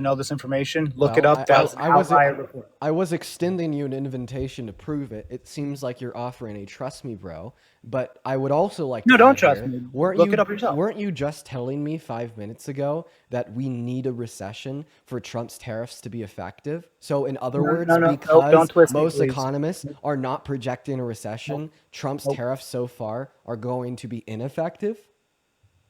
know this information. Look it Well, up. That was an outlier report. I was extending you an invitation to prove it. It seems like you're offering a trust me, bro. But I would also like No, to don't add trust here, me. Look it up yourself. weren't you just telling me 5 minutes ago that we need a recession for Trump's tariffs to be effective? So in other No, words, no, no. Nope, don't because twist me, most please. economists are not projecting a Nope, recession, Trump's nope. tariffs so far are going to be ineffective?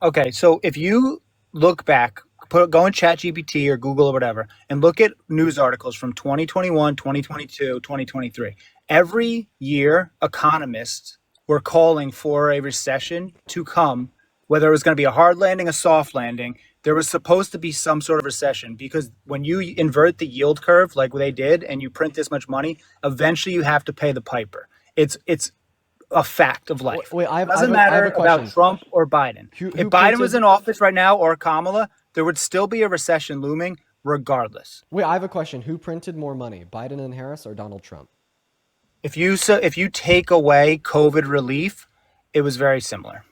Okay, so if you look back, go in ChatGPT or Google or whatever, and look at news articles from 2021, 2022, 2023. Every year, economists were calling for a recession to come, whether it was going to be a hard landing, a soft landing. There was supposed to be some sort of recession because when you invert the yield curve like they did and you print this much money, eventually you have to pay the piper. It's a fact of life. Wait, Doesn't I have matter a about question. Trump or Biden. If Who Biden was printed? in office right now or Kamala, there would still be a recession looming regardless. Wait, I have a question. Who printed more money, Biden and Harris or Donald Trump? If you take away COVID relief, it was very similar.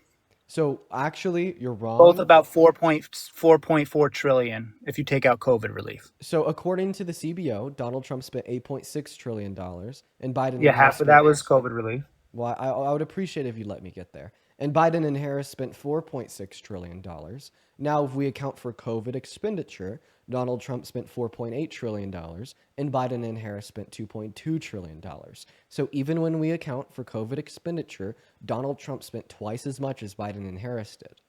So actually, you're Both wrong. about 4.4 trillion if you take out COVID relief. So according to the CBO, Donald Trump spent $8.6 trillion, and Biden Yeah, and Harris half of spent. that was COVID relief. Well, I would appreciate if you let me get there. And Biden and Harris spent $4.6 trillion. Now, if we account for COVID expenditure, Donald Trump spent $4.8 trillion, and Biden and Harris spent $2.2 trillion. So even when we account for COVID expenditure, Donald Trump spent twice as much as Biden and Harris did.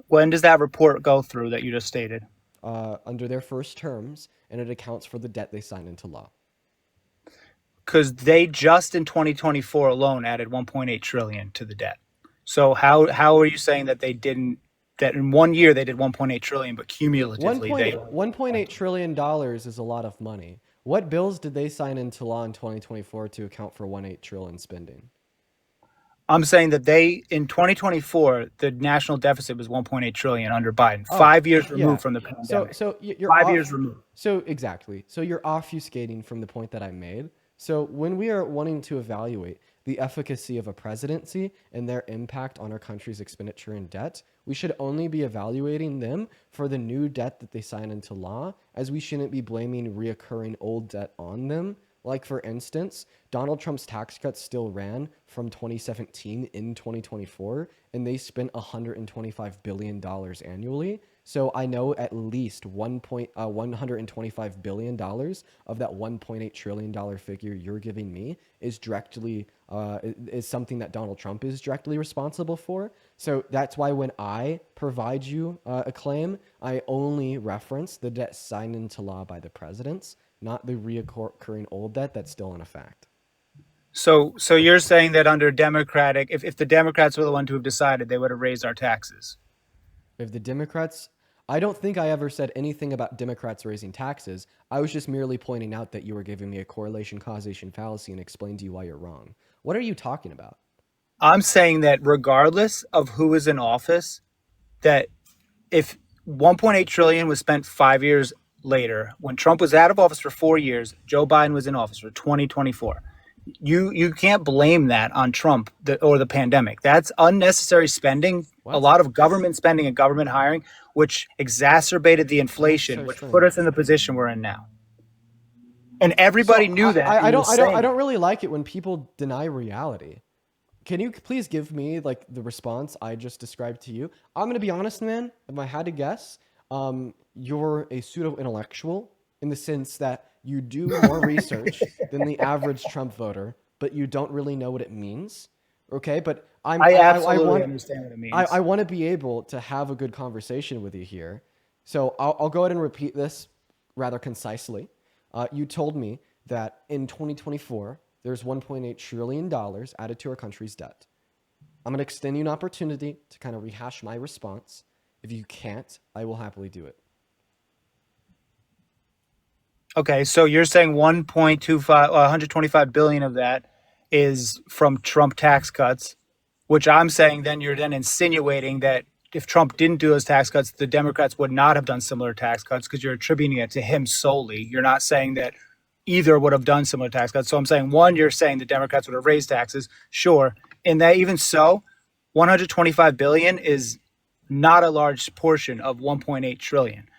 When does that report go through that you just stated? Under their first terms, and it accounts for the debt they signed into law. Because they just in 2024 alone added 1.8 trillion to the debt. So how are you saying that they didn't that in 1 year they did 1.8 trillion, but cumulatively they 1.8 trillion dollars is a lot of money. What bills did they sign into law in 2024 to account for 1.8 trillion spending? I'm saying that they in 2024 the national deficit was 1.8 trillion under Biden, Oh, 5 years yeah. removed from the So pandemic. so you're 5 years off. removed. So exactly. So you're obfuscating from the point that I made. So when we are wanting to evaluate the efficacy of a presidency and their impact on our country's expenditure and debt, we should only be evaluating them for the new debt that they sign into law, as we shouldn't be blaming reoccurring old debt on them. Like, for instance, Donald Trump's tax cuts still ran from 2017 in 2024, and they spent $125 billion annually. So I know at least $125 billion of that $1.8 trillion figure you're giving me is directly is something that Donald Trump is directly responsible for. So that's why when I provide you a claim, I only reference the debt signed into law by the presidents, not the reoccurring old debt that's still in effect. So you're saying that under Democratic, if the Democrats were the one to have decided, they would have raised our taxes. If the Democrats, I don't think I ever said anything about Democrats raising taxes. I was just merely pointing out that you were giving me a correlation causation fallacy and explained to you why you're wrong. What are you talking about? I'm saying that regardless of who is in office, that if 1.8 trillion was spent 5 years later, when Trump was out of office for 4 years, Joe Biden was in office for 2024. You can't blame that on Trump or the pandemic. That's unnecessary spending, a What? lot of government spending and government hiring, which exacerbated the inflation, Unnecessary which put spending. us in the position we're in now. And So everybody knew that and was I saying don't it. really like it when people deny reality. Can you please give me like the response I just described to you? I'm gonna be honest, man. If I had to guess, you're a pseudo intellectual in the sense that you do more research than the average Trump voter, but you don't really know what it means. Okay, but I absolutely understand what it I means. want to be able to have a good conversation with you here. So I'll go ahead and repeat this rather concisely. You told me that in 2024, there's $1.8 trillion added to our country's debt. I'm going to extend you an opportunity to kind of rehash my response. If you can't, I will happily do it. Okay, so you're saying 1.25, 125 billion of that is from Trump tax cuts, which I'm saying then you're then insinuating that if Trump didn't do those tax cuts, the Democrats would not have done similar tax cuts because you're attributing it to him solely. You're not saying that either would have done similar tax cuts. So I'm saying one, you're saying the Democrats would have raised taxes, sure, and that even so, 125 billion is not a large portion of 1.8 trillion.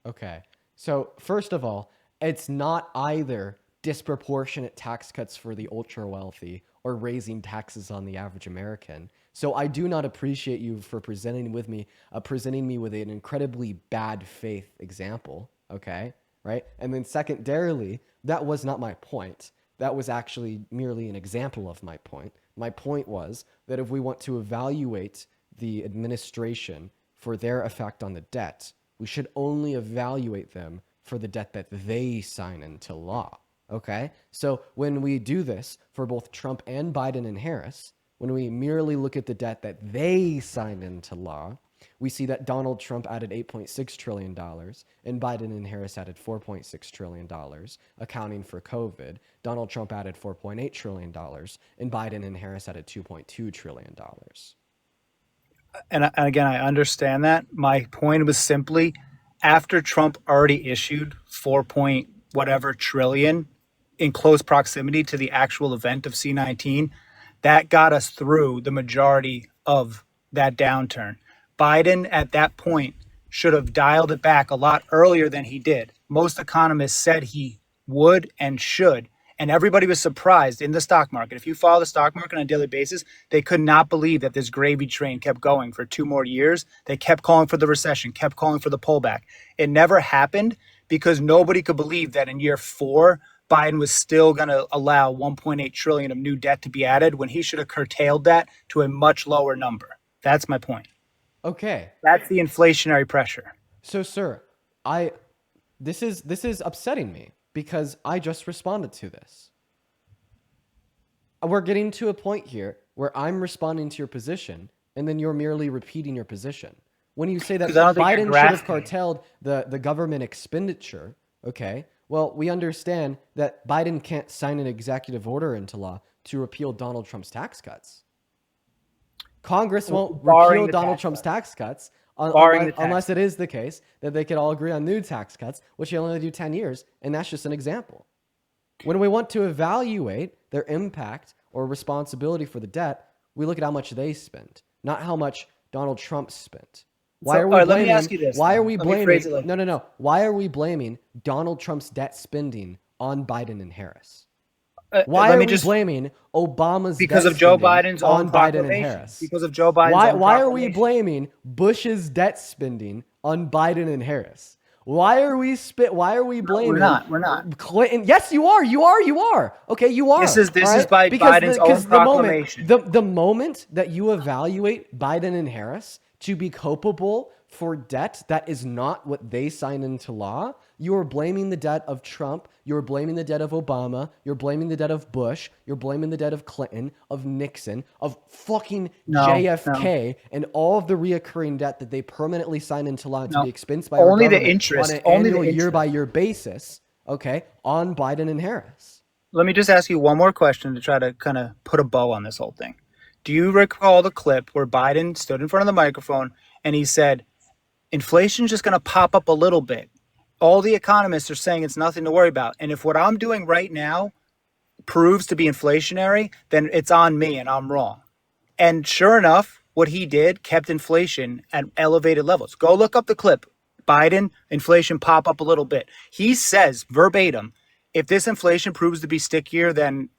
Okay. So, first of all, it's not either disproportionate tax cuts for the ultra wealthy or raising taxes on the average American. So, I do not appreciate you for presenting me with an incredibly bad faith example. Okay, right? And then, secondarily, that was not my point. That was actually merely an example of my point. My point was that if we want to evaluate the administration for their effect on the debt, we should only evaluate them for the debt that they sign into law. Okay? So when we do this for both Trump and Biden and Harris, when we merely look at the debt that they signed into law, we see that Donald Trump added $8.6 trillion and Biden and Harris added $4.6 trillion, accounting for COVID. Donald Trump added $4.8 trillion and Biden and Harris added $2.2 trillion. And again, I understand that. My point was simply after Trump already issued 4 point whatever trillion in close proximity to the actual event of C-19, that got us through the majority of that downturn. Biden at that point should have dialed it back a lot earlier than he did. Most economists said he would and should. And everybody was surprised in the stock market. If you follow the stock market on a daily basis, they could not believe that this gravy train kept going for 2 more years. They kept calling for the recession, kept calling for the pullback. It never happened because nobody could believe that in year 4, Biden was still going to allow 1.8 trillion of new debt to be added when he should have curtailed that to a much lower number. That's my point. Okay. That's the inflationary pressure. So, sir, I this is upsetting me because I just responded to this. We're getting to a point here where I'm responding to your position, and then you're merely repeating your position. When you say that Biden should have curtailed the government expenditure, okay, well, we understand that Biden can't sign an executive order into law to repeal Donald Trump's tax cuts. Congress won't repeal Donald Trump's tax cuts unless it is the case that they could all agree on new tax cuts, which you only do 10 years, and that's just an example. When we want to evaluate their impact or responsibility for the debt, we look at how much they spent, not how much Donald Trump spent. Why are we blaming? Let me ask you this. Why are we blaming? No. Why are we blaming Donald Trump's debt spending on Biden and Harris? Why are we blaming Obama's because debt of Joe Biden's on Biden and Harris? Because of Joe Biden's why are we blaming Bush's debt spending on Biden and Harris? Why are we blaming? We're not. Clinton. Yes, you are. Okay, you are. This is by Biden's own proclamation. The moment that you evaluate Biden and Harris to be culpable for debt that is not what they signed into law, you are blaming the debt of Trump, you're blaming the debt of Obama, you're blaming the debt of Bush, you're blaming the debt of Clinton, of Nixon, of fucking JFK, and all of the reoccurring debt that they permanently signed into law to be expensed by our government on an annual year-by-year basis, okay, on Biden and Harris. Let me just ask you one more question to try to kind of put a bow on this whole thing. Do you recall the clip where Biden stood in front of the microphone and he said, inflation's just going to pop up a little bit. All the economists are saying it's nothing to worry about. And if what I'm doing right now proves to be inflationary, then it's on me and I'm wrong. And sure enough, what he did kept inflation at elevated levels. Go look up the clip. Biden, inflation pop up a little bit. He says verbatim, if this inflation proves to be stickier than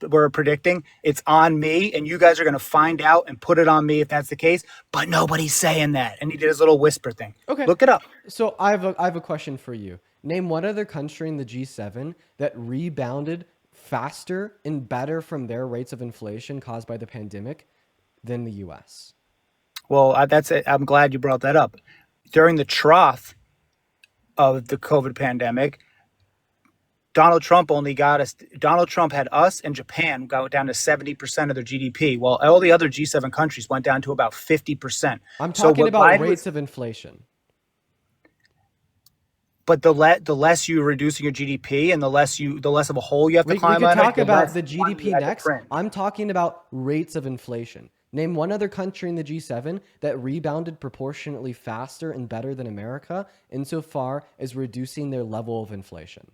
we're predicting, it's on me, and you guys are going to find out and put it on me if that's the case. But nobody's saying that. And he did his little whisper thing. Okay. Look it up. So I have a question for you. Name one other country in the G7 that rebounded faster and better from their rates of inflation caused by the pandemic than the U.S. Well, that's it. I'm glad you brought that up. During the trough of the COVID pandemic, Donald Trump had us and Japan go down to 70% of their GDP, while all the other G7 countries went down to about 50%. I'm talking about rates of inflation. But the less you're reducing your GDP and the less of a hole you have to climb out of. We can talk about the GDP next. I'm talking about rates of inflation. Name one other country in the G7 that rebounded proportionately faster and better than America insofar as reducing their level of inflation.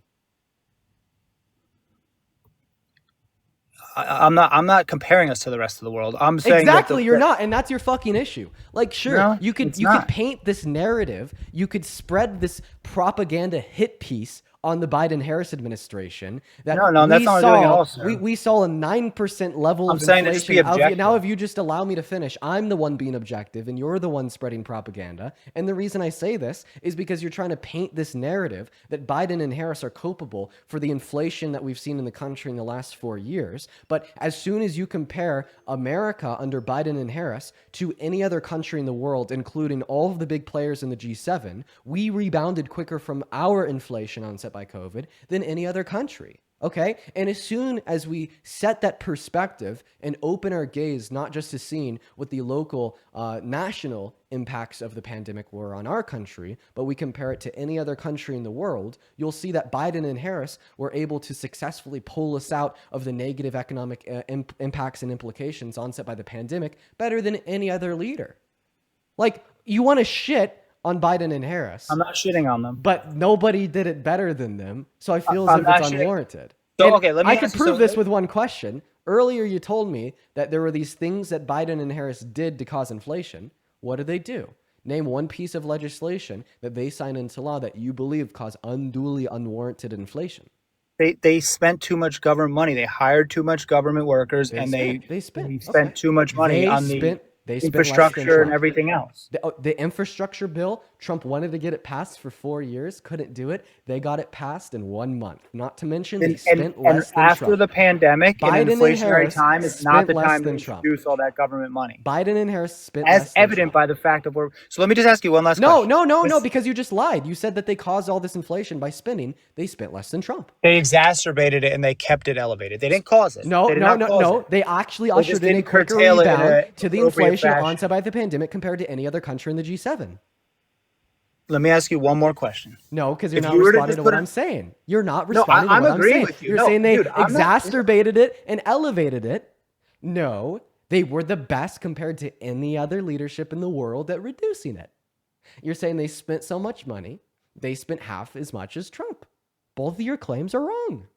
I'm not comparing us to the rest of the world. I'm saying Exactly, you're not, and that's your fucking issue. Like, sure, no, you could it's you could not. paint this narrative, you could spread this propaganda hit piece on the Biden-Harris administration that No, that's not what I'm doing at all, sir. we saw a 9% level I'm of saying to just be inflation. Now, objective. if you just allow me to finish, I'm the one being objective, and you're the one spreading propaganda. And the reason I say this is because you're trying to paint this narrative that Biden and Harris are culpable for the inflation that we've seen in the country in the last 4 years. But as soon as you compare America under Biden and Harris to any other country in the world, including all of the big players in the G7, we rebounded quicker from our inflation onset by COVID than any other country. Okay. And as soon as we set that perspective and open our gaze, not just to seeing what the local, national impacts of the pandemic were on our country, but we compare it to any other country in the world, you'll see that Biden and Harris were able to successfully pull us out of the negative economic impacts and implications onset by the pandemic better than any other leader. Like, you want to shit on Biden and Harris. I'm not shitting on them. But nobody did it better than them, so I feel as I'm if not it's shitting. unwarranted. So, And okay, let me I could ask you prove something. this with one question. Earlier, you told me that there were these things that Biden and Harris did to cause inflation. What did they do? Name one piece of legislation that they signed into law that you believe caused unduly unwarranted inflation. They spent too much government money. They hired too much government workers, and they spent spent too much money on the they spent less than infrastructure and Trump. everything else. The infrastructure bill, Trump wanted to get it passed for 4 years, couldn't do it. They got it passed in 1 month. Not to mention they spent less than after Trump. the pandemic, Biden in and inflationary Harris time, it's not the spent less time to than Trump. introduce all that government money. Biden and Harris spent As less than evident Trump. by the fact of where. So let me just ask you one last No, question. because you just lied. You said that they caused all this inflation by spending. They spent less than Trump. They exacerbated it and they kept it elevated. They didn't cause it. No. They actually ushered in a didn't quicker curtail it in rebound a to the appropriate inflation fashion. onset by the pandemic compared to any other country in the G7. Let me ask you one more question. No, because you're If not you were to responding just to put what it- I'm saying. You're not No, responding I'm to what I'm agreeing saying. with you. You're No, saying they dude, I'm not- exacerbated it and elevated it. No, they were the best compared to any other leadership in the world at reducing it. You're saying they spent so much money, they spent half as much as Trump. Both of your claims are wrong.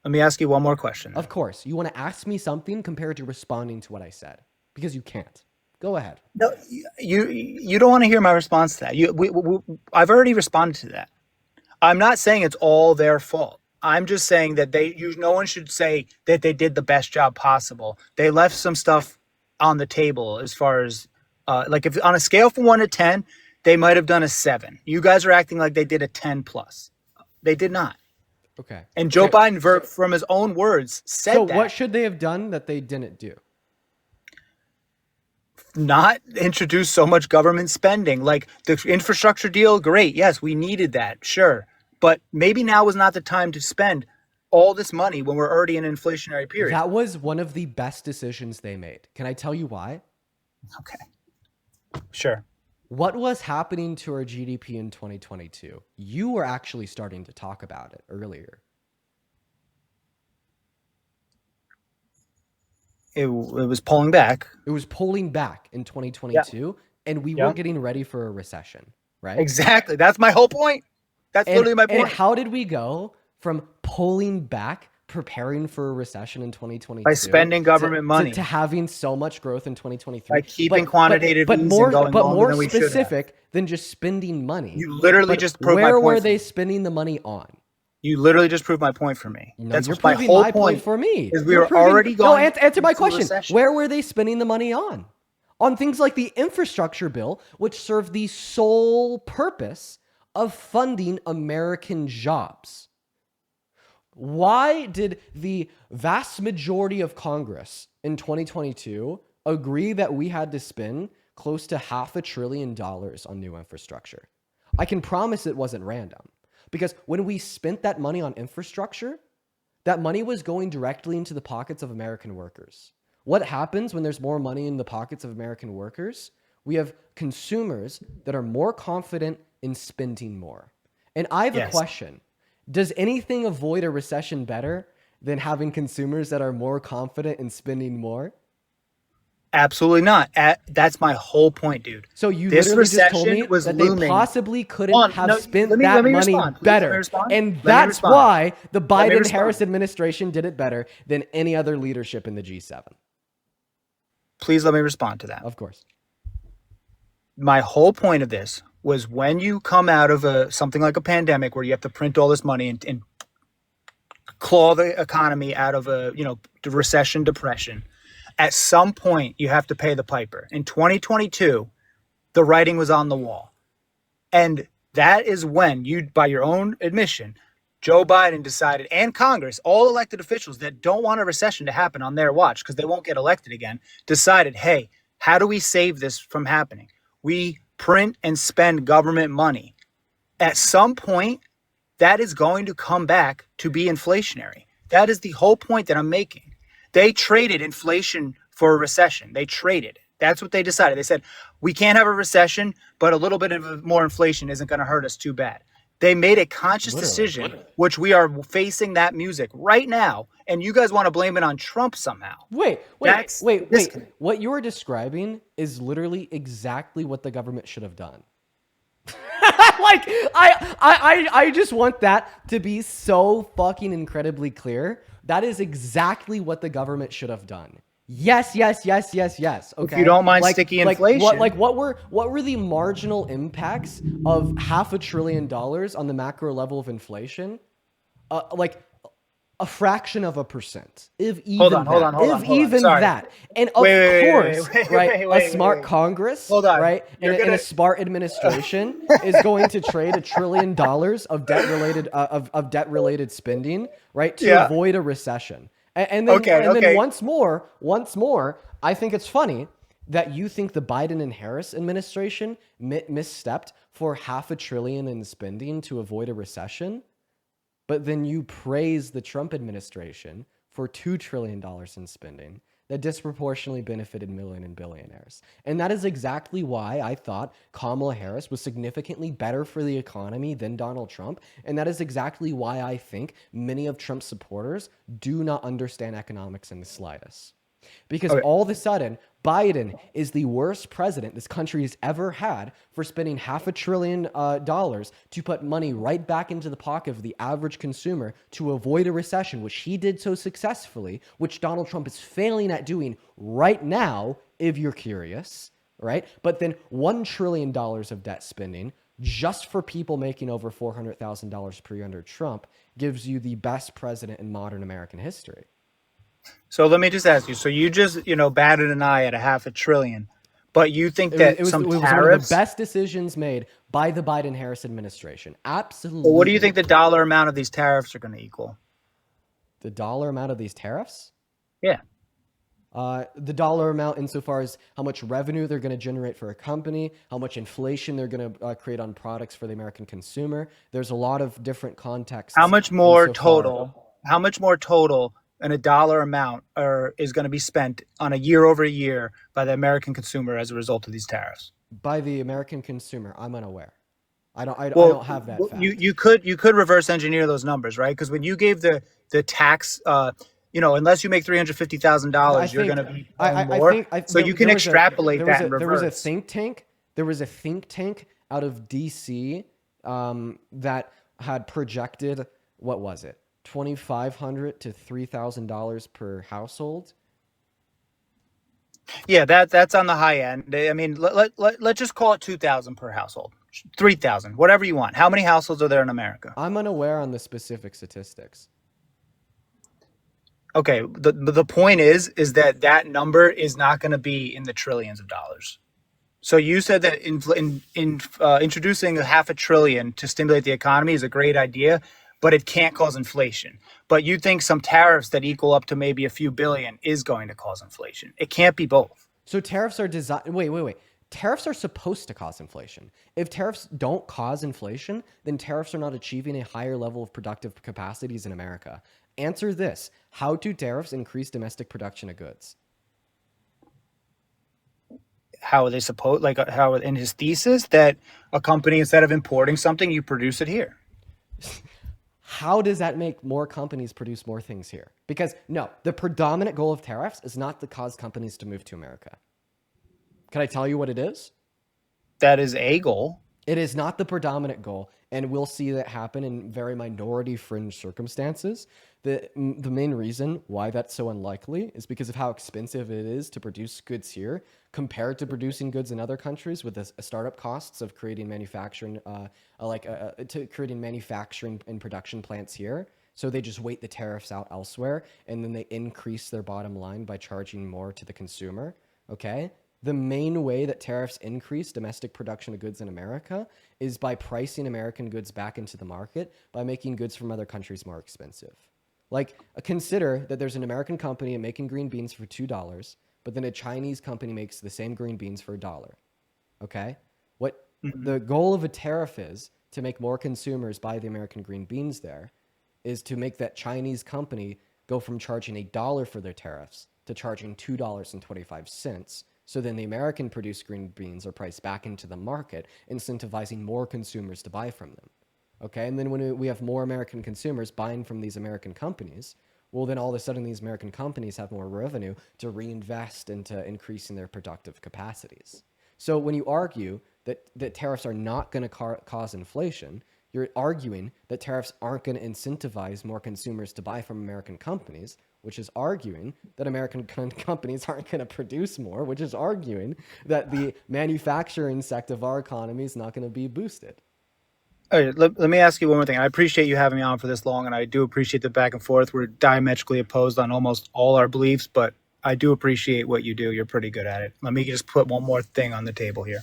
Let me ask you one more question. Of course, you want to ask me something compared to responding to what I said, because you can't. Go ahead. No, you don't want to hear my response to that. I've already responded to that. I'm not saying it's all their fault. I'm just saying that no one should say that they did the best job possible. They left some stuff on the table as far as like if on a scale from 1 to 10, they might have done a 7. You guys are acting like they did a 10 plus. They did not. Okay. And Joe Biden, from his own words, said So that. what should they have done that they didn't do? Not introduce so much government spending. Like the infrastructure deal, great. Yes, we needed that, sure. But maybe now was not the time to spend all this money when we're already in an inflationary period. That was one of the best decisions they made. Can I tell you why? Okay. Sure. What was happening to our GDP in 2022? You were actually starting to talk about it earlier. It was pulling back. It was pulling back in 2022, and we were getting ready for a recession, right? Exactly. That's my whole point. That's literally my point. And how did we go from pulling back, preparing for a recession in 2022 by spending government money to having so much growth in 2023? By keeping quantitative easing more specific than just spending money. You literally just proved my point. Where were they spending the money on? You literally just proved my point for me. No, that's you're my proving whole my point for me. Is we were already going. No, answer my question. Recession. Where were they spending the money on? On things like the infrastructure bill, which served the sole purpose of funding American jobs. Why did the vast majority of Congress in 2022 agree that we had to spend close to $500 billion on new infrastructure? I can promise it wasn't random. Because when we spent that money on infrastructure, that money was going directly into the pockets of American workers. What happens when there's more money in the pockets of American workers? We have consumers that are more confident in spending more. And I have a question. Does anything avoid a recession better than having consumers that are more confident in spending more? Absolutely not. That's my whole point, dude. So you This literally just told recession me was that they looming. possibly couldn't On, have no, spent let that me money respond, please. Let me better. respond. And Let me that's respond. why the Let me Biden-Harris respond. administration did it better than any other leadership in the G7. Please let me respond to that. Of course. My whole point of this was when you come out of something like a pandemic where you have to print all this money and claw the economy out of the recession, depression. At some point, you have to pay the piper. In 2022, the writing was on the wall. And that is when you, by your own admission, Joe Biden decided, and Congress, all elected officials that don't want a recession to happen on their watch because they won't get elected again, decided, hey, how do we save this from happening? We print and spend government money. At some point, that is going to come back to be inflationary. That is the whole point that I'm making. They traded inflation for a recession. They traded. That's what they decided. They said, we can't have a recession, but a little bit of more inflation isn't going to hurt us too bad. They made a conscious decision, which we are facing that music right now. And you guys want to blame it on Trump somehow. Wait. What you're describing is literally exactly what the government should have done. Like, I just want that to be so fucking incredibly clear. That is exactly what the government should have done. Yes. Okay. If you don't mind sticky inflation. What were the marginal impacts of $500 billion on the macro level of inflation? Like a fraction of a percent, if even that. And of course, a smart Congress, right, and a smart administration is going to trade $1 trillion of debt related spending, right, to avoid a recession. And then once more, I think it's funny that you think the Biden and Harris administration misstepped for $500 billion in spending to avoid a recession. But then you praise the Trump administration for $2 trillion in spending that disproportionately benefited million and billionaires. And that is exactly why I thought Kamala Harris was significantly better for the economy than Donald Trump. And that is exactly why I think many of Trump's supporters do not understand economics in the slightest. Because all of a sudden, Biden is the worst president this country has ever had for spending $500 billion to put money right back into the pocket of the average consumer to avoid a recession, which he did so successfully, which Donald Trump is failing at doing right now, if you're curious, right? But then $1 trillion of debt spending just for people making over $400,000 per year under Trump gives you the best president in modern American history. So let me just ask you. So you just, batted an eye at $500 billion, but you think that it was tariffs, one of the best decisions made by the Biden-Harris administration. Absolutely. Well, what do you think the dollar amount of these tariffs are going to equal? The dollar amount of these tariffs? Yeah. The dollar amount insofar as how much revenue they're going to generate for a company, how much inflation they're going to create on products for the American consumer. There's a lot of different contexts. How much more total? How much more total? And a dollar amount is going to be spent on a year by the American consumer as a result of these tariffs? By the American consumer, I'm unaware. I don't have that fact. You could reverse engineer those numbers, right? Because when you gave the tax, unless you make $350,000, you're going to be more. So you can extrapolate that in reverse. There was a think tank. There was a think tank out of DC that had projected, what was it? $2,500 to $3,000 per household. Yeah, that's on the high end. I mean, let's just call it 2,000 per household, 3,000, whatever you want. How many households are there in America? I'm unaware on the specific statistics. Okay, the point is that number is not going to be in the trillions of dollars. So you said that introducing $500 billion to stimulate the economy is a great idea, but it can't cause inflation. But you think some tariffs that equal up to maybe a few billion is going to cause inflation. It can't be both. So tariffs are designed... Wait. Tariffs are supposed to cause inflation. If tariffs don't cause inflation, then tariffs are not achieving a higher level of productive capacities in America. Answer this. How do tariffs increase domestic production of goods? How are they supposed... how in his thesis that a company, instead of importing something, you produce it here? How does that make more companies produce more things here? Because no, the predominant goal of tariffs is not to cause companies to move to America. Can I tell you what it is? That is a goal. It is not the predominant goal, and we'll see that happen in very minority fringe circumstances. The main reason why that's so unlikely is because of how expensive it is to produce goods here compared to producing goods in other countries with the startup costs of creating manufacturing, to creating manufacturing and production plants here. So they just wait the tariffs out elsewhere, and then they increase their bottom line by charging more to the consumer. Okay. The main way that tariffs increase domestic production of goods in America is by pricing American goods back into the market by making goods from other countries more expensive. Like, consider that there's an American company making green beans for $2, but then a Chinese company makes the same green beans for $1. Okay? What the goal of a tariff is to make more consumers buy the American green beans there is to make that Chinese company go from charging $1 for their tariffs to charging $2.25. So then the American produced green beans are priced back into the market, incentivizing more consumers to buy from them. Okay, and then when we have more American consumers buying from these American companies, well, then all of a sudden these American companies have more revenue to reinvest into increasing their productive capacities. So when you argue that tariffs are not going to cause inflation, you're arguing that tariffs aren't going to incentivize more consumers to buy from American companies, which is arguing that American companies aren't going to produce more, which is arguing that the manufacturing sector of our economy is not going to be boosted. All right, let me ask you one more thing. I appreciate you having me on for this long, and I do appreciate the back and forth. We're diametrically opposed on almost all our beliefs, but I do appreciate what you do. You're pretty good at it. Let me just put one more thing on the table here.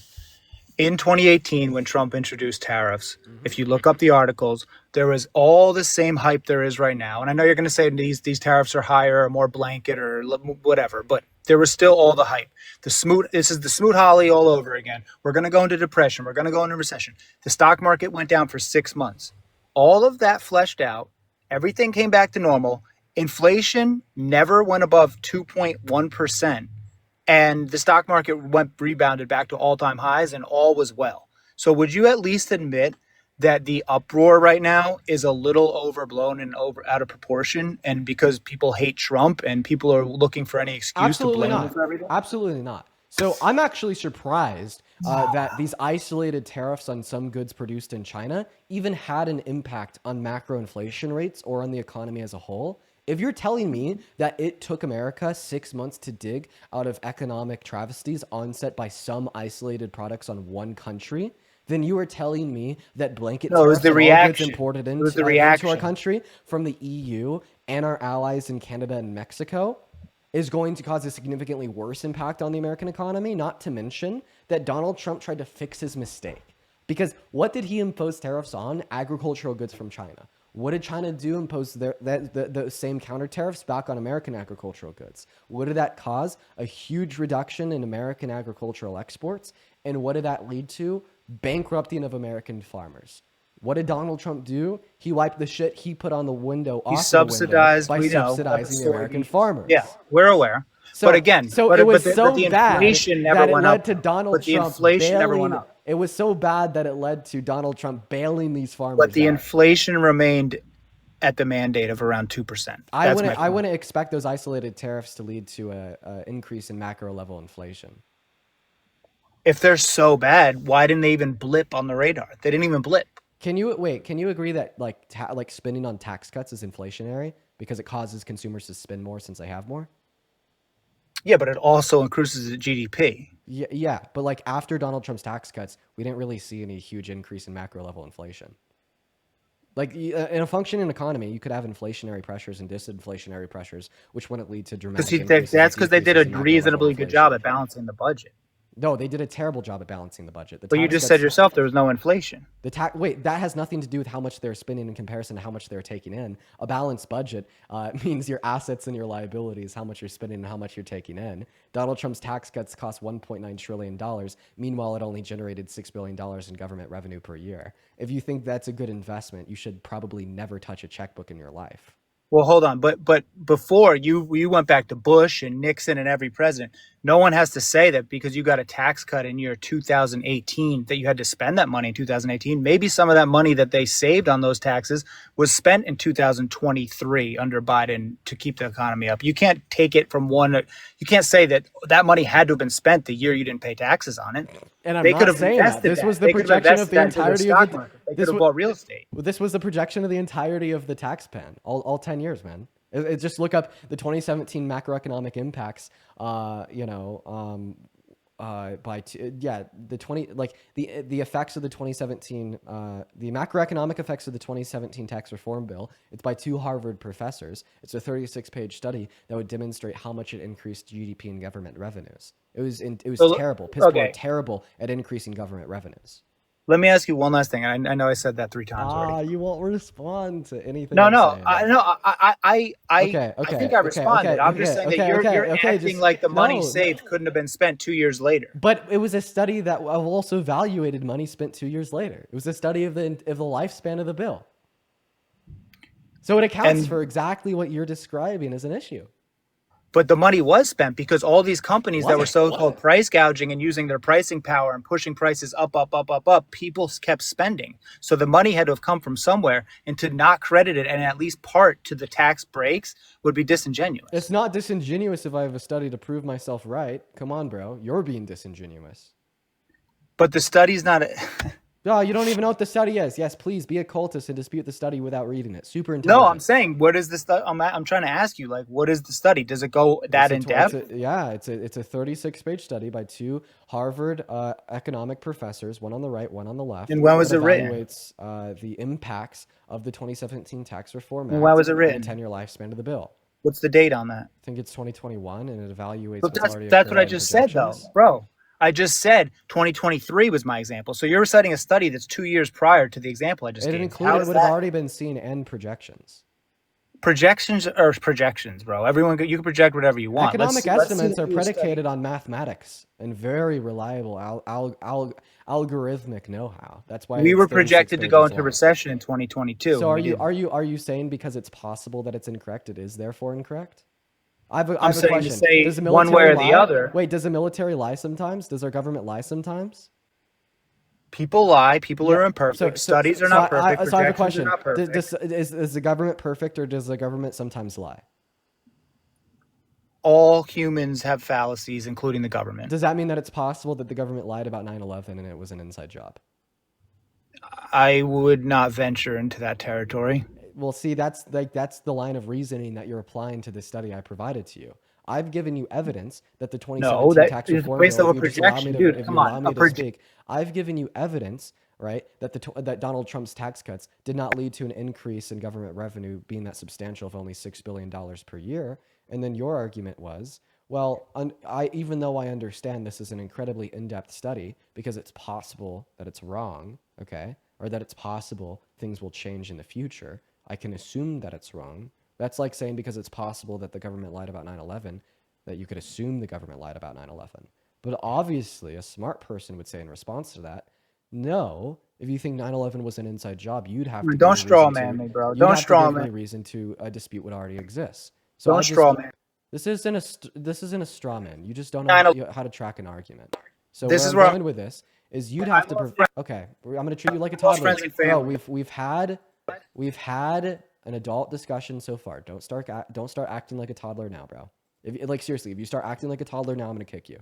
In 2018, when Trump introduced tariffs, if you look up the articles, there was all the same hype there is right now. And I know you're going to say these tariffs are higher or more blanket or whatever, but there was still all the hype. This is the smoot holly all over again. We're going to go into depression. We're going to go into recession. The stock market went down for 6 months. All of that fleshed out. Everything came back to normal. Inflation never went above 2.1%, and the stock market rebounded back to all-time highs, and all was well. So would you at least admit that the uproar right now is a little overblown and out of proportion, and because people hate Trump and people are looking for any excuse to Absolutely blame him not. for everything? Absolutely not. So I'm actually surprised that these isolated tariffs on some goods produced in China even had an impact on macro inflation rates or on the economy as a whole. If you're telling me that it took America 6 months to dig out of economic travesties onset by some isolated products on one country, then you are telling me that blanket No, it was tariffs the on all goods reaction. imported It was the into our reaction. country from the EU and our allies in Canada and Mexico is going to cause a significantly worse impact on the American economy, not to mention that Donald Trump tried to fix his mistake. Because what did he impose tariffs on? Agricultural goods from China. What did China do? Impose the same counter tariffs back on American agricultural goods. What did that cause? A huge reduction in American agricultural exports. And what did that lead to? Bankrupting of American farmers. What did Donald Trump do? He wiped the shit he put on the window He off the window subsidized, by we know, subsidizing the American soybeans. farmers. Yeah, we're aware. But So, again, so it was but so the bad inflation never that it went led up. to Donald But the Trump inflation never went bailing. up. It was so bad that it led to Donald Trump bailing these But farmers the out. inflation remained at the mandate of around 2%. I That's my wouldn't. I point. wouldn't expect those isolated tariffs to lead to a increase in macro level inflation. If they're so bad, why didn't they even blip on the radar? They didn't even blip. Can you wait? Can you agree that like spending on tax cuts is inflationary because it causes consumers to spend more since they have more? Yeah, but it also increases the GDP. Yeah, yeah. But like after Donald Trump's tax cuts, we didn't really see any huge increase in macro level inflation. Like in a functioning economy, you could have inflationary pressures and disinflationary pressures, which wouldn't lead to dramatic increases or That's because they did decreases a in macro level reasonably good job inflation. at balancing the budget. No, they did a terrible job at balancing the budget. The But you tax just said cuts, yourself there was no inflation. wait, that has nothing to do with how much they're spending in comparison to how much they're taking in. A balanced budget means your assets and your liabilities, how much you're spending and how much you're taking in. Donald Trump's tax cuts cost $1.9 trillion. Meanwhile, it only generated $6 billion in government revenue per year. If you think that's a good investment, you should probably never touch a checkbook in your life. Well, hold on, but before you went back to Bush and Nixon and every president. No one has to say that because you got a tax cut in year 2018 that you had to spend that money in 2018. Maybe some of that money that they saved on those taxes was spent in 2023 under Biden to keep the economy up. You can't take it from one. You can't say that that money had to have been spent the year you didn't pay taxes on it. And I'm They could not have saying that. invested This that. was the They could have projection of invested the that into the entirety of stock the. market. They could This have was bought real estate. this was the projection of the entirety of the tax plan, all 10 years, man. Just look up the 2017 macroeconomic impacts. The effects of the 2017 the macroeconomic effects of the 2017 tax reform bill. It's by 2 Harvard professors. It's a 36-page study that would demonstrate how much it increased GDP and government revenues. It was So, terrible. Piss poor, okay, terrible at increasing government revenues. let me ask you one last thing. I know I said that 3 times already. You won't respond to anything No, I'm no, saying. I think I responded. I'm just saying that you're acting like the money saved couldn't have been spent 2 years later. But it was a study that also evaluated money spent 2 years later. It was a study of the lifespan of the bill. So it accounts for exactly what you're describing as an issue. But the money was spent because all these companies that were so-called price gouging and using their pricing power and pushing prices up, people kept spending. So the money had to have come from somewhere, and to not credit it and at least part to the tax breaks would be disingenuous. It's not disingenuous if I have a study to prove myself right. Come on, bro. You're being disingenuous. But the study's not... Oh, you don't even know what the study is. Yes, please be a cultist and dispute the study without reading it. Super intelligent. No, I'm saying, what is the study? I'm trying to ask you, like, what is the study? Does it go that in depth? It's a 36-page study by 2 Harvard economic professors, one on the right, one on the left. And when was it written? Evaluates the impacts of the 2017 tax reform act. And when was it written? And the 10-year lifespan of the bill. What's the date on that? I think it's 2021, and it evaluates. But that's what I just said, though, bro. I just said 2023 was my example. So you're citing a study that's 2 years prior to the example I just gave. It included what have already been seen and projections. Projections are projections, bro. You can project whatever you want. Economic estimates are predicated on mathematics and very reliable algorithmic know-how. That's why we were projected to go into recession in 2022. So are you saying because it's possible that it's incorrect, it is therefore incorrect? I have a question. To say does the military one way or the other. Wait, does the military lie sometimes? Does our government lie sometimes? People lie. People are imperfect. Studies are not perfect. So I have a question. Is the government perfect, or does the government sometimes lie? All humans have fallacies, including the government. Does that mean that it's possible that the government lied about 9/11 and it was an inside job? I would not venture into that territory. Well, see, that's the line of reasoning that you're applying to the study I provided to you. I've given you evidence that the 2017 tax reform bill, I've given you evidence, right, that Donald Trump's tax cuts did not lead to an increase in government revenue being that substantial of only $6 billion per year. And then your argument was, well, even though I understand this is an incredibly in-depth study because it's possible that it's wrong, okay, or that it's possible things will change in the future, I can assume that it's wrong. That's like saying because it's possible that the government lied about 9/11, that you could assume the government lied about 9/11. But obviously, a smart person would say in response to that, no, if you think 9/11 was an inside job, you'd have to... Don't straw man me, bro. Don't straw man. Reason to dispute what already exists. So don't straw man. This isn't a straw man. You just don't know how to track an argument. So this where I'm going with this is you'd have to... Okay, I'm going to treat you like a toddler. No, we've had an adult discussion so far. Don't start acting like a toddler now, bro. Seriously, if you start acting like a toddler now, I'm gonna kick you.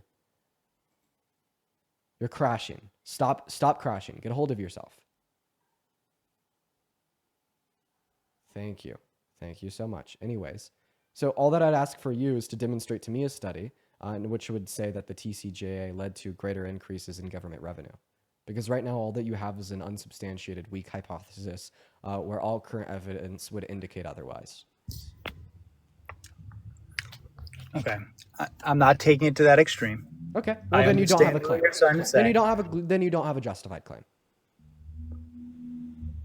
You're crashing. Stop crashing. Get a hold of yourself. Thank you so much. Anyways, so all that I'd ask for you is to demonstrate to me a study in which would say that the TCJA led to greater increases in government revenue. Because right now, all that you have is an unsubstantiated, weak hypothesis where all current evidence would indicate otherwise. Okay. I'm not taking it to that extreme. Okay. Well, then you don't have a claim. Then you don't have a justified claim.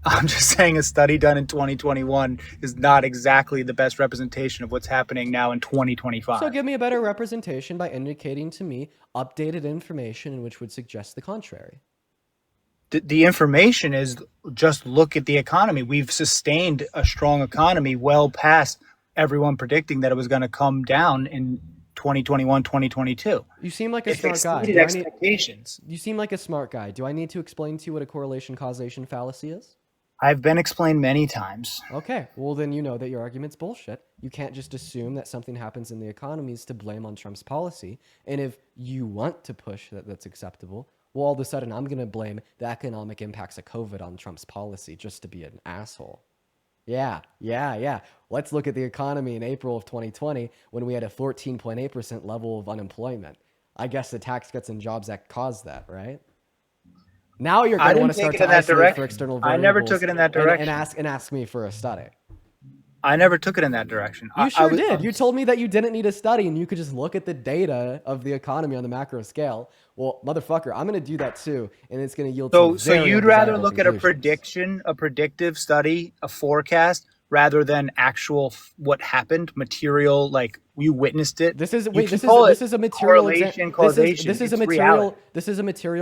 I'm just saying a study done in 2021 is not exactly the best representation of what's happening now in 2025. So give me a better representation by indicating to me updated information in which would suggest the contrary. the information is just look at the economy. We've sustained a strong economy well past everyone predicting that it was going to come down in 2021, 2022. You seem like a It smart guy. exceeded expectations. You seem like a smart guy. Do I need to explain to you what a correlation causation fallacy is? I've been explained many times. Okay, well then you know that your argument's bullshit. You can't just assume that something happens in the economy is to blame on Trump's policy. And if you want to push that that's acceptable, well, all of a sudden I'm going to blame the economic impacts of COVID on Trump's policy just to be an asshole. Yeah. Let's look at the economy in April of 2020 when we had a 14.8% level of unemployment. I guess the Tax Cuts and Jobs Act caused that, right? Now you're going to want to start to isolate for external variables. I never took it in that direction. And ask me for a study. I never took it in that direction. You sure did. You told me that you didn't need a study and you could just look at the data of the economy on the macro scale. Well, motherfucker, I'm going to do that too, and it's going to yield So you'd rather look at a prediction, a predictive study, a forecast, rather than actual what happened, material, like you witnessed it. This is a material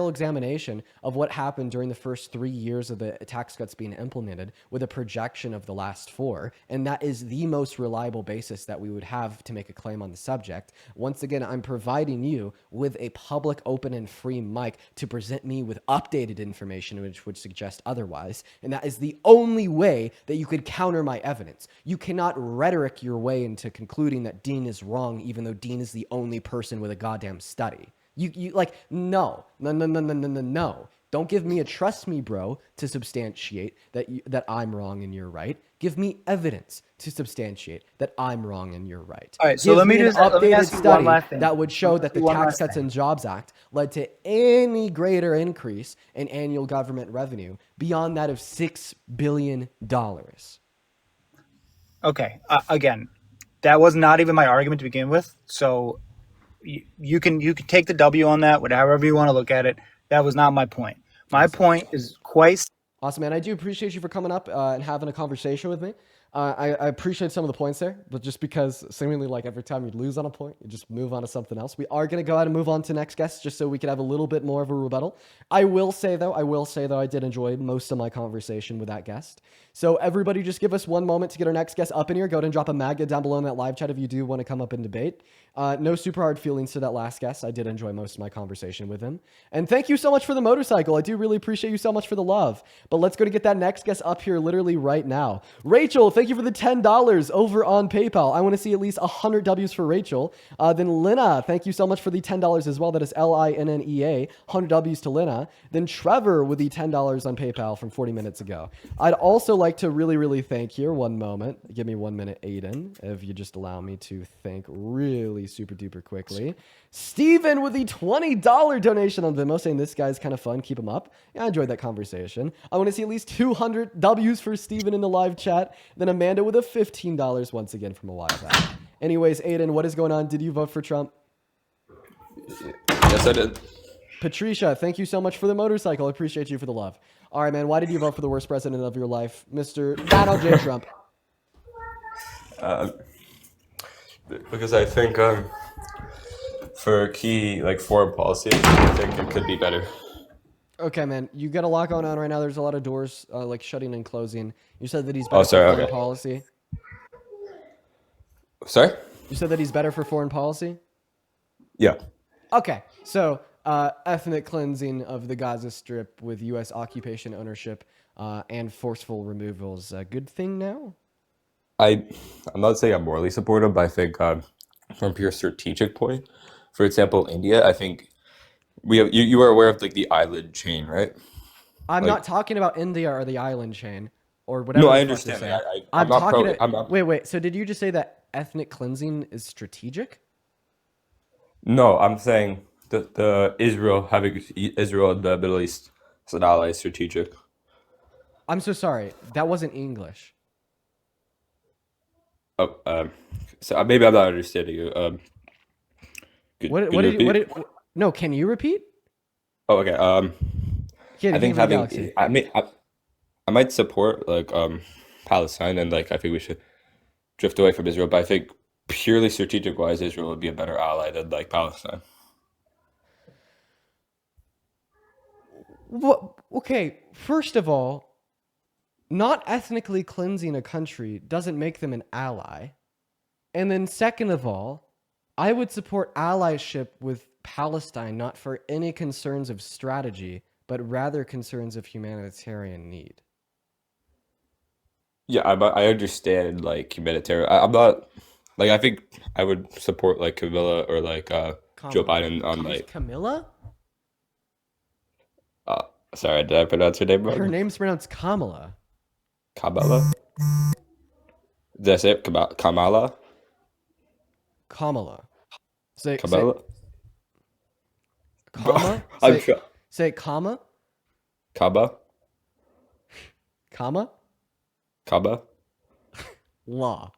examination of what happened during the first 3 years of the tax cuts being implemented with a projection of the last 4, and that is the most reliable basis that we would have to make a claim on the subject. Once again, I'm providing you with a public, open, and free mic to present me with updated information which would suggest otherwise, and that is the only way that you could counter my evidence. You cannot rhetoric your way into concluding that Dean is wrong, even though Dean is the only person with a goddamn study. You like, no. Don't give me a trust me, bro, to substantiate that I'm wrong and you're right. Give me evidence to substantiate that I'm wrong and you're right. All right, so let me ask you one last thing. That would show that the Tax Cuts and Jobs Act led to any greater increase in annual government revenue beyond that of $6 billion. Okay, again, that was not even my argument to begin with. So you can take the W on that, however you want to look at it. That was not my point. My point is quite awesome, man. I do appreciate you for coming up and having a conversation with me. I appreciate some of the points there, but just because seemingly like every time you lose on a point, you just move on to something else. We are going to go ahead and move on to next guest just so we can have a little bit more of a rebuttal. I will say though, I did enjoy most of my conversation with that guest. So everybody just give us one moment to get our next guest up in here. Go ahead and drop a Maga down below in that live chat if you do want to come up and debate. No super hard feelings to that last guest. I did enjoy most of my conversation with him. And thank you so much for the motorcycle. I do really appreciate you so much for the love. But let's go to get that next guest up here literally right now. Rachel, thank you for the $10 over on PayPal. I want to see at least 100 W's for Rachel. Then Lina, thank you so much for the $10 as well. That is LINNEA, 100 W's to Lina. Then Trevor with the $10 on PayPal from 40 minutes ago. I'd also like to really thank here. One moment. Give me 1 minute, Aiden, if you just allow me to thank really super duper quickly. Steven with the $20 donation on Venmo, saying this guy's kind of fun. Keep him up. Yeah, I enjoyed that conversation. I want to see at least 200 W's for Steven in the live chat. Then Amanda with a $15 once again from a while back. Anyways, Aiden, what is going on? Did you vote for Trump? Yes, I did. Patricia, thank you so much for the motorcycle. I appreciate you for the love. All right, man. Why did you vote for the worst president of your life, Mr. Donald J. Trump? Because I think for key foreign policy, I think it could be better. Okay, man. You got a lot going on right now. There's a lot of doors shutting and closing. You said that he's better for foreign policy. Sorry? You said that he's better for foreign policy? Yeah. Okay. So ethnic cleansing of the Gaza Strip with U.S. occupation ownership and forceful removals. A good thing now? I'm not saying I'm morally supportive, but I think from a pure strategic point, for example, India, I think you are aware of the island chain, right? I'm not talking about India or the island chain or whatever. No, I understand. I'm not pro. Wait. So did you just say that ethnic cleansing is strategic? No, I'm saying the Israel and the Middle East as an ally is strategic. I'm so sorry. That wasn't English. Oh, so maybe I'm not understanding you. No, can you repeat? Oh, okay. I think I might support Palestine, and I think we should drift away from Israel. But I think purely strategic wise, Israel would be a better ally than Palestine. Okay, first of all, not ethnically cleansing a country doesn't make them an ally. And then second of all, I would support allyship with Palestine not for any concerns of strategy, but rather concerns of humanitarian need. Yeah, I understand like humanitarian. I'm not like I think I would support like Camilla or like Joe Biden on like Camilla? uh sorry, did I pronounce her name Her wrong? name's pronounced Kamala. Kamala? Did I say it? Kamala? Kamala. Say Kamala? comma. I'm sure. Say comma. Kaba? Comma. Kaba? La.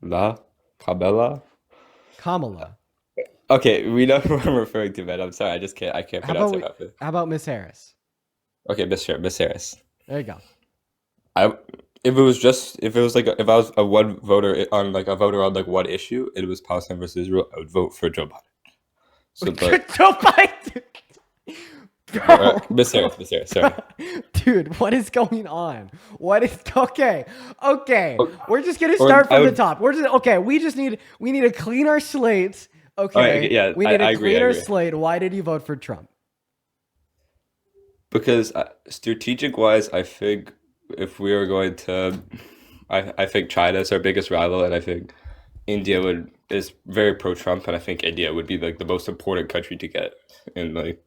La? Kabela? Kamala. Okay, we know who I'm referring to, man. I'm sorry, I can't pronounce it properly. How about Miss Harris? Okay, Miss Harris. There you go. If I was a one voter on like a voter on like one issue, it was Palestine versus Israel, I would vote for Joe Biden. So, but Joe Biden. Bro. Miss Harris, sorry. Dude, what is going on? Okay. We're just gonna Or start I from the would- top. We need to clean our slate. Okay. Alright, yeah, we need I to agree, clean I our agree. slate. Why did you vote for Trump? Because strategic wise, I think if we are going to, I think China is our biggest rival, and I think is very pro Trump, and I think India would be like the most important country to get in like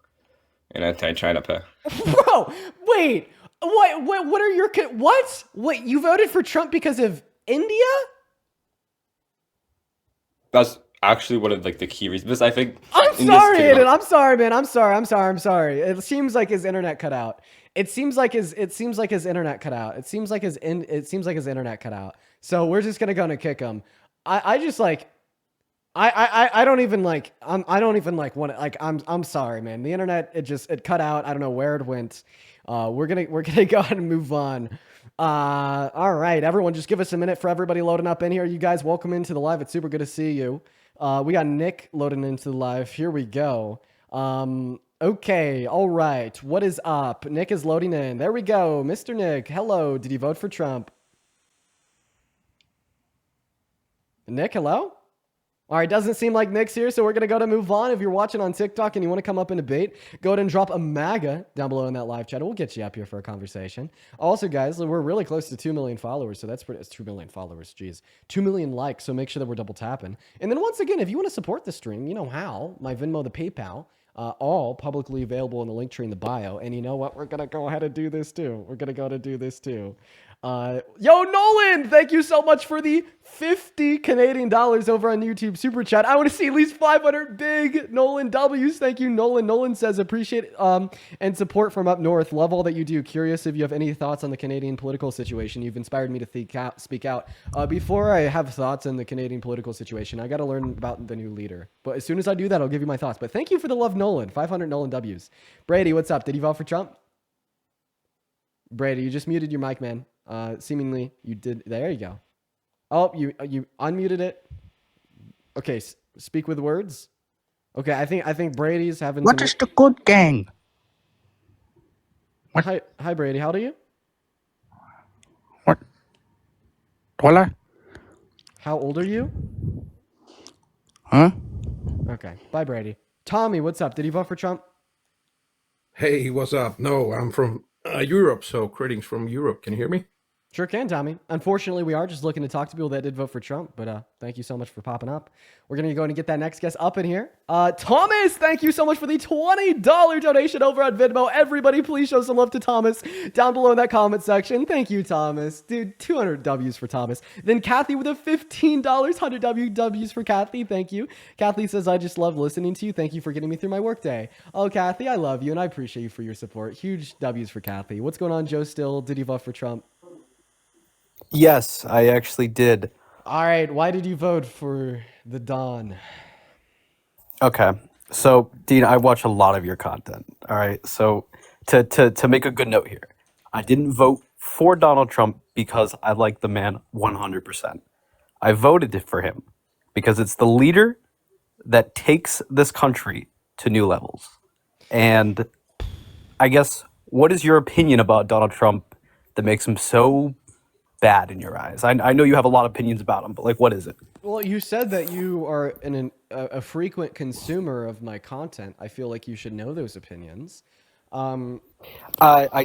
an anti-China pact. Bro, wait. What are your what? Wait, you voted for Trump because of India? That's actually one of like the key reasons. Because I think I'm in this sorry, case- Aiden. I'm sorry, man. I'm sorry. It seems like his internet cut out. It seems like his internet cut out. It seems like his internet cut out. So we're just gonna kick him. I just like I don't even like I don't even like want to like I'm sorry, man. The internet it cut out. I don't know where it went. We're gonna go ahead and move on. All right, everyone, just give us a minute for everybody loading up in here. You guys, welcome into the live. It's super good to see you. We got Nick loading into the live. Here we go. Okay, all right. What is up? Nick is loading in. There we go. Mr. Nick, hello. Did you vote for Trump? Nick, hello? All right, doesn't seem like Nick's here, so we're going to go to move on. If you're watching on TikTok and you want to come up and debate, go ahead and drop a MAGA down below in that live chat. We'll get you up here for a conversation. Also, guys, we're really close to 2 million followers, so that's pretty. It's 2 million followers, geez. 2 million likes, so make sure that we're double tapping. And then once again, if you want to support the stream, you know how. My Venmo, the PayPal, all publicly available in the link tree in the bio. And you know what? We're going to go ahead and do this too. Yo, Nolan, thank you so much for the 50 Canadian dollars over on YouTube Super Chat. I want to see at least 500 big Nolan W's. Thank you, Nolan. Nolan says, appreciate and support from up north. Love all that you do. Curious if you have any thoughts on the Canadian political situation. You've inspired me to speak out. Before I have thoughts on the Canadian political situation, I got to learn about the new leader. But as soon as I do that, I'll give you my thoughts. But thank you for the love, Nolan. 500 Nolan W's. Brady, what's up? Did you vote for Trump? Brady, you just muted your mic, man. Seemingly you did. There you go. Oh, you unmuted it. Okay, speak with words. Okay, I think Brady's having. What is the good gang? What? Hi, Brady. How old are you? What? Hola? How old are you? Huh? Okay. Bye, Brady. Tommy, what's up? Did you vote for Trump? Hey, what's up? No, I'm from Europe, so greetings from Europe. Can you hear me? Sure can, Tommy. Unfortunately, we are just looking to talk to people that did vote for Trump, but thank you so much for popping up. We're going to go and get that next guest up in here. Thomas, thank you so much for the $20 donation over on Venmo. Everybody, please show some love to Thomas down below in that comment section. Thank you, Thomas. Dude, 200 W's for Thomas. Then Kathy with a $15, 100 W's for Kathy. Thank you. Kathy says, I just love listening to you. Thank you for getting me through my workday. Oh, Kathy, I love you, and I appreciate you for your support. Huge W's for Kathy. What's going on, Joe Still? Did you vote for Trump? Yes, I actually did. All right. Why did you vote for the Don? Okay. So, Dean, I watch a lot of your content. All right. So, to make a good note here, I didn't vote for Donald Trump because I like the man 100%. I voted for him because it's the leader that takes this country to new levels. And I guess, what is your opinion about Donald Trump that makes him so bad in your eyes? I know you have a lot of opinions about him, but like, what is it? Well, you said that you are a frequent consumer of my content. I feel like you should know those opinions. I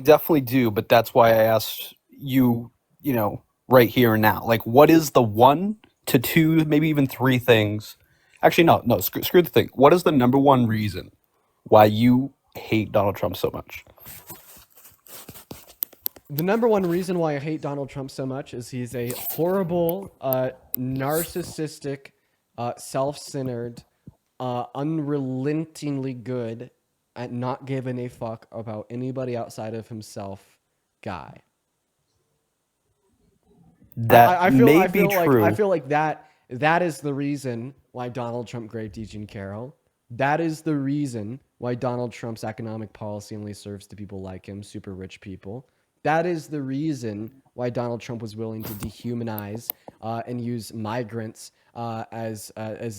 definitely do, but that's why I asked you, right here and now. Like, what is the 1 to 2, maybe even 3 things? Actually, no, screw the thing. What is the number one reason why you hate Donald Trump so much? The number one reason why I hate Donald Trump so much is he's a horrible, narcissistic, self-centered, unrelentingly good at not giving a fuck about anybody outside of himself guy. That may be true. I feel like that is the reason why Donald Trump graved Eugene Carroll. That is the reason why Donald Trump's economic policy only serves to people like him, super rich people. That is the reason why Donald Trump was willing to dehumanize and use migrants as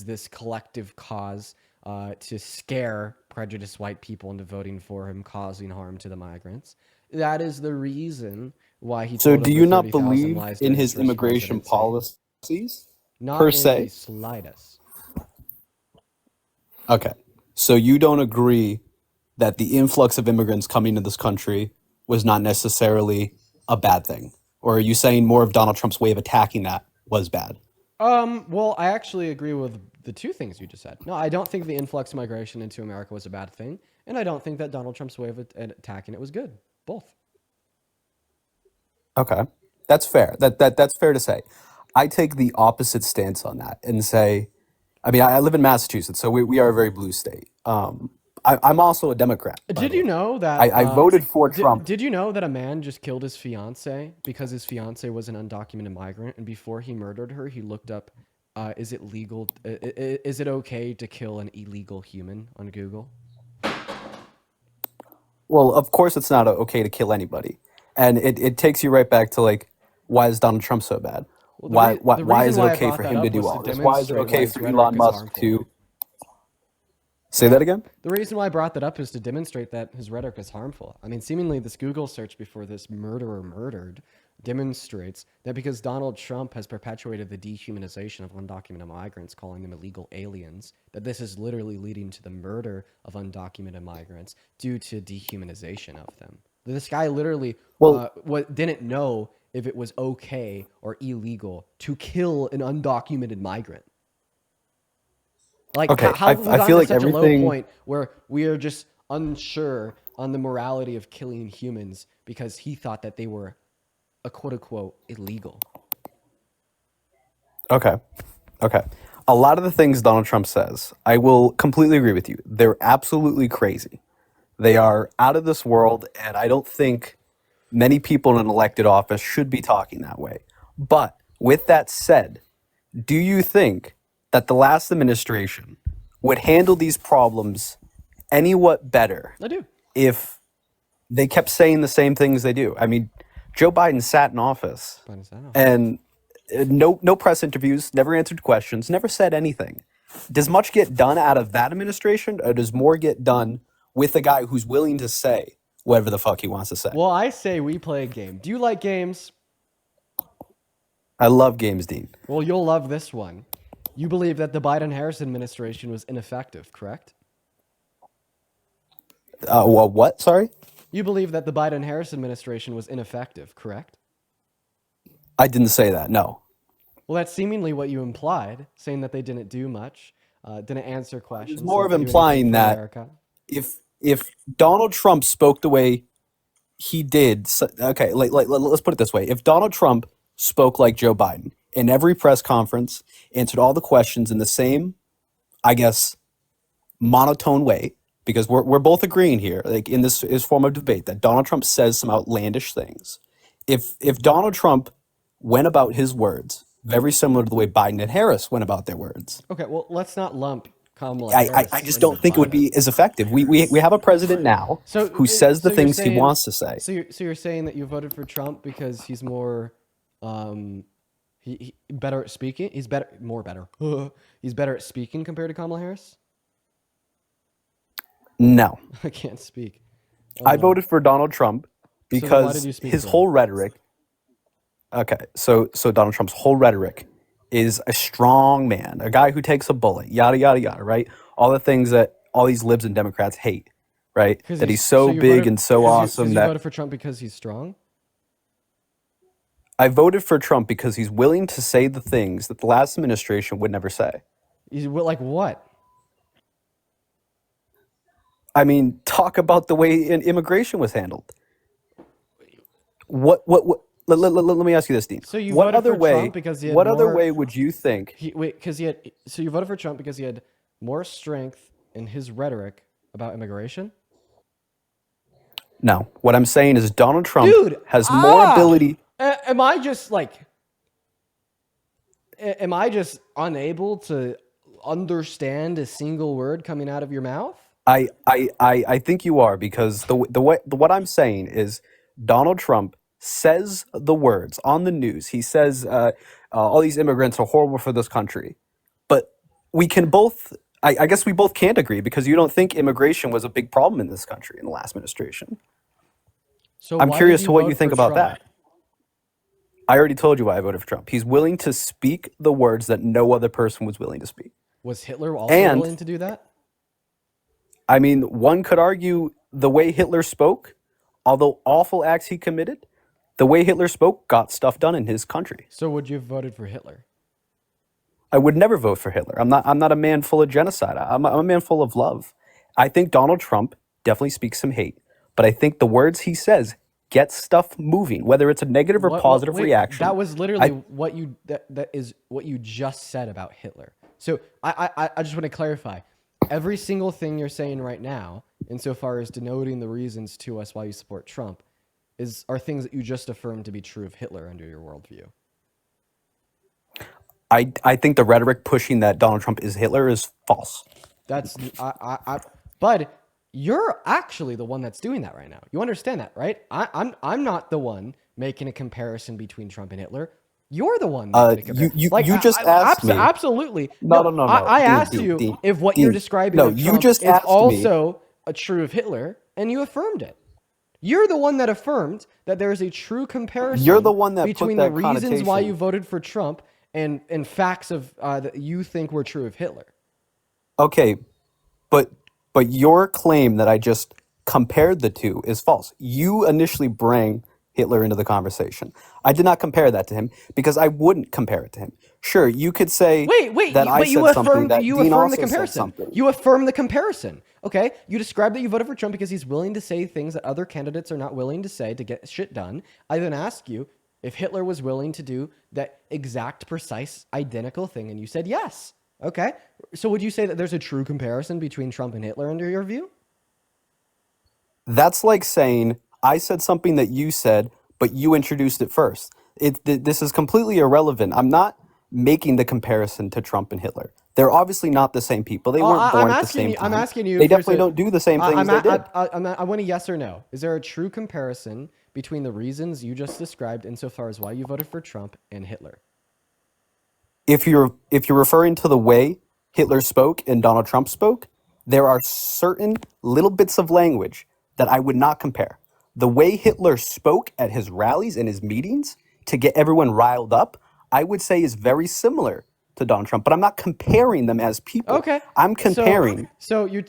this collective cause to scare prejudiced white people into voting for him, causing harm to the migrants. That is the reason why he. So, told do over you not 30,000 believe lies in during his first immigration presidency. policies Not per in se? the slightest. Okay, so you don't agree that the influx of immigrants coming to this country was not necessarily a bad thing, or are you saying more of Donald Trump's way of attacking that was bad? Well, I actually agree with the two things you just said. No, I don't think the influx of migration into America was a bad thing, and I don't think that Donald Trump's way of attacking it was good. Both. Okay, that's fair. That's fair to say. I take the opposite stance on that and say, I mean, I live in Massachusetts, so we are a very blue state. I'm also a Democrat, by Did the you way. know that I voted for Trump. Did you know that a man just killed his fiance because his fiance was an undocumented migrant, and before he murdered her, he looked up, is it legal? Is it okay to kill an illegal human on Google? Well, of course, it's not okay to kill anybody, and it takes you right back to like, why is Donald Trump so bad? Well, Why the why reason is it why I okay brought for that him to up do was all to this? Why is it demonstrate why okay his for rhetoric Elon is Musk harmful. to say that again? The reason why I brought that up is to demonstrate that his rhetoric is harmful. I mean, seemingly this Google search before this murderer murdered demonstrates that because Donald Trump has perpetuated the dehumanization of undocumented migrants, calling them illegal aliens, that this is literally leading to the murder of undocumented migrants due to dehumanization of them. This guy literally didn't know if it was okay or illegal to kill an undocumented migrant. Like, Okay, how have we I gotten feel to like such a low everything. point where we are just unsure on the morality of killing humans because he thought that they were a quote-unquote illegal? Okay, okay. A lot of the things Donald Trump says, I will completely agree with you. They're absolutely crazy. They are out of this world, and I don't think many people in an elected office should be talking that way. But with that said, do you think that the last administration would handle these problems anywhat better I do. if they kept saying the same things they do? I mean, Joe Biden sat in office and no press interviews, never answered questions, never said anything. Does much get done out of that administration, or does more get done with a guy who's willing to say whatever the fuck he wants to say? Well, I say we play a game. Do you like games? I love games, Dean. Well, you'll love this one. You believe that the Biden-Harris administration was ineffective, correct? Well, what? Sorry? You believe that the Biden-Harris administration was ineffective, correct? I didn't say that, no. Well, that's seemingly what you implied, saying that they didn't do much, didn't answer questions. It's more of didn't do implying anything for that America. if Donald Trump spoke the way he did, okay, let's put it this way. If Donald Trump spoke like Joe Biden in every press conference, answered all the questions in the same, I guess, monotone way, because we're both agreeing here, like in this form of debate, that Donald Trump says some outlandish things. If Donald Trump went about his words very similar to the way Biden and Harris went about their words, Okay, well, let's not lump Kamala Harris. I just don't think it would be as effective. We have a president now who says the you're things he saying- wants to say. So you're saying that you voted for Trump because he's more, he better at speaking. He's better. He's better at speaking compared to Kamala Harris. No. I can't speak. I voted for Donald Trump So then why did because you speak his for him? whole rhetoric. Okay, so Donald Trump's whole rhetoric is a strong man, a guy who takes a bullet, yada yada yada, right? All the things that all these libs and Democrats hate, right? Because That he's so big and so awesome you that voted for Trump because he's strong. I voted for Trump because he's willing to say the things that the last administration would never say. Like what? I mean, talk about the way immigration was handled. What let me ask you this, Dean. So you What voted other for way? Trump because he had What other more- way would you think? So you voted for Trump because he had more strength in his rhetoric about immigration? No. What I'm saying is Donald Trump Dude, has more ability. Am I just unable to understand a single word coming out of your mouth? I think you are, because what I'm saying is Donald Trump says the words on the news. He says all these immigrants are horrible for this country, but we can both. I guess we both can't agree, because you don't think immigration was a big problem in this country in the last administration. So I'm why curious did to you what vote you think for about Trump? that. I already told you why I voted for Trump. He's willing to speak the words that no other person was willing to speak. Was Hitler also And- willing to do that? I mean, one could argue the way Hitler spoke, although awful acts he committed, the way Hitler spoke got stuff done in his country. So would you have voted for Hitler? I would never vote for Hitler. I'm not a man full of genocide. I'm a man full of love. I think Donald Trump definitely speaks some hate, but I think the words he says get stuff moving, whether it's a negative or positive wait, reaction. That was literally that is what you just said about Hitler. So I just want to clarify. Every single thing you're saying right now, insofar as denoting the reasons to us why you support Trump, are things that you just affirmed to be true of Hitler under your worldview. I think the rhetoric pushing that Donald Trump is Hitler is false. But you're actually the one that's doing that right now. You understand that, right? I'm not the one making a comparison between Trump and Hitler. You're the one making a comparison. You just asked me. Absolutely. No. I Dean, asked Dean, you Dean, if what Dean, you're describing no, of you Trump just is asked me. also a true of Hitler, and you affirmed it. You're the one that affirmed that there is a true comparison. You're the one that put between that the reasons why connotation. you voted for Trump and facts of that you think were true of Hitler. Okay, but your claim that I just compared the two is false. You initially bring Hitler into the conversation. I did not compare that to him, because I wouldn't compare it to him. Sure, you could say Wait, that I but you said something affirmed that you Dean affirmed the also said comparison. something. You affirmed the comparison. Okay, you described that you voted for Trump because he's willing to say things that other candidates are not willing to say to get shit done. I then ask you if Hitler was willing to do that exact, precise, identical thing, and you said yes. Okay, so would you say that there's a true comparison between Trump and Hitler under your view? That's like saying I said something that you said, but you introduced it first. This is completely irrelevant. I'm not making the comparison to Trump and Hitler. They're obviously not the same people. They weren't born at the same time. I'm asking you. They if there's definitely don't do the same things they did. I want a yes or no. Is there a true comparison between the reasons you just described insofar as why you voted for Trump and Hitler? If you're referring to the way Hitler spoke and Donald Trump spoke, there are certain little bits of language that I would not compare. The way Hitler spoke at his rallies and his meetings to get everyone riled up, I would say is very similar to Donald Trump, but I'm not comparing them as people. Okay. I'm comparing. So you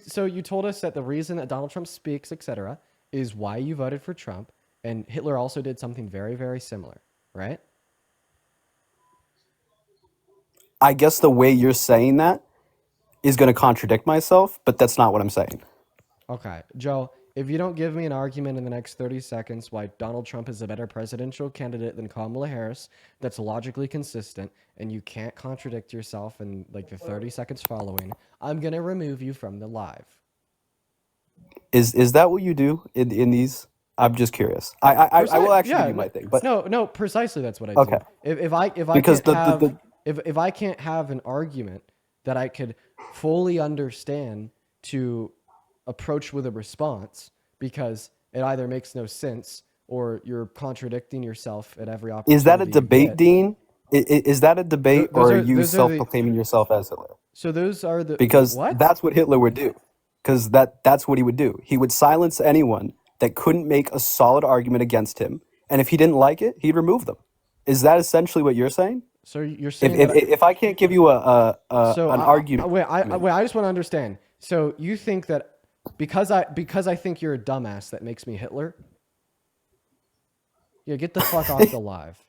told us that the reason that Donald Trump speaks, etc., is why you voted for Trump, and Hitler also did something very, very similar, right? I guess the way you're saying that is going to contradict myself, but that's not what I'm saying. Okay, Joe, if you don't give me an argument in the next 30 seconds why Donald Trump is a better presidential candidate than Kamala Harris, that's logically consistent, and you can't contradict yourself in like the 30 seconds following, I'm going to remove you from the live. Is that what you do in these? I'm just curious. I will actually give you my thing, but no, precisely that's what I Okay. do. If I Because can't have if I can't have an argument that I could fully understand to approach with a response, because it either makes no sense or you're contradicting yourself at every opportunity. is that a you debate, get. Dean? Is that a debate, Those or are- are you those are the- self-proclaiming yourself as Hitler? So those are the Because what? that's what Hitler would do. Because that's what he would do. He would silence anyone that couldn't make a solid argument against him, and if he didn't like it, he'd remove them. Is that essentially what you're saying? So you're saying if I can't give you an argument, wait, I just want to understand. So you think that because I think you're a dumbass, that makes me Hitler? Yeah, get the fuck off the live.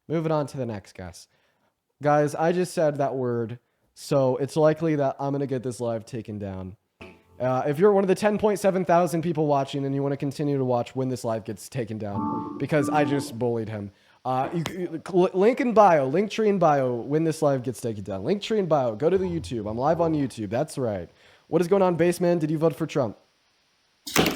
Moving on to the next guest. Guys, I just said that word, so it's likely that I'm going to get this live taken down. If you're one of the 10.7 thousand people watching and you want to continue to watch when this live gets taken down, because I just bullied him. Link in bio, link tree in bio when this live gets taken down. Link tree in bio, go to the YouTube. I'm live on YouTube, that's right. What is going on, Baseman? Did you vote for Trump?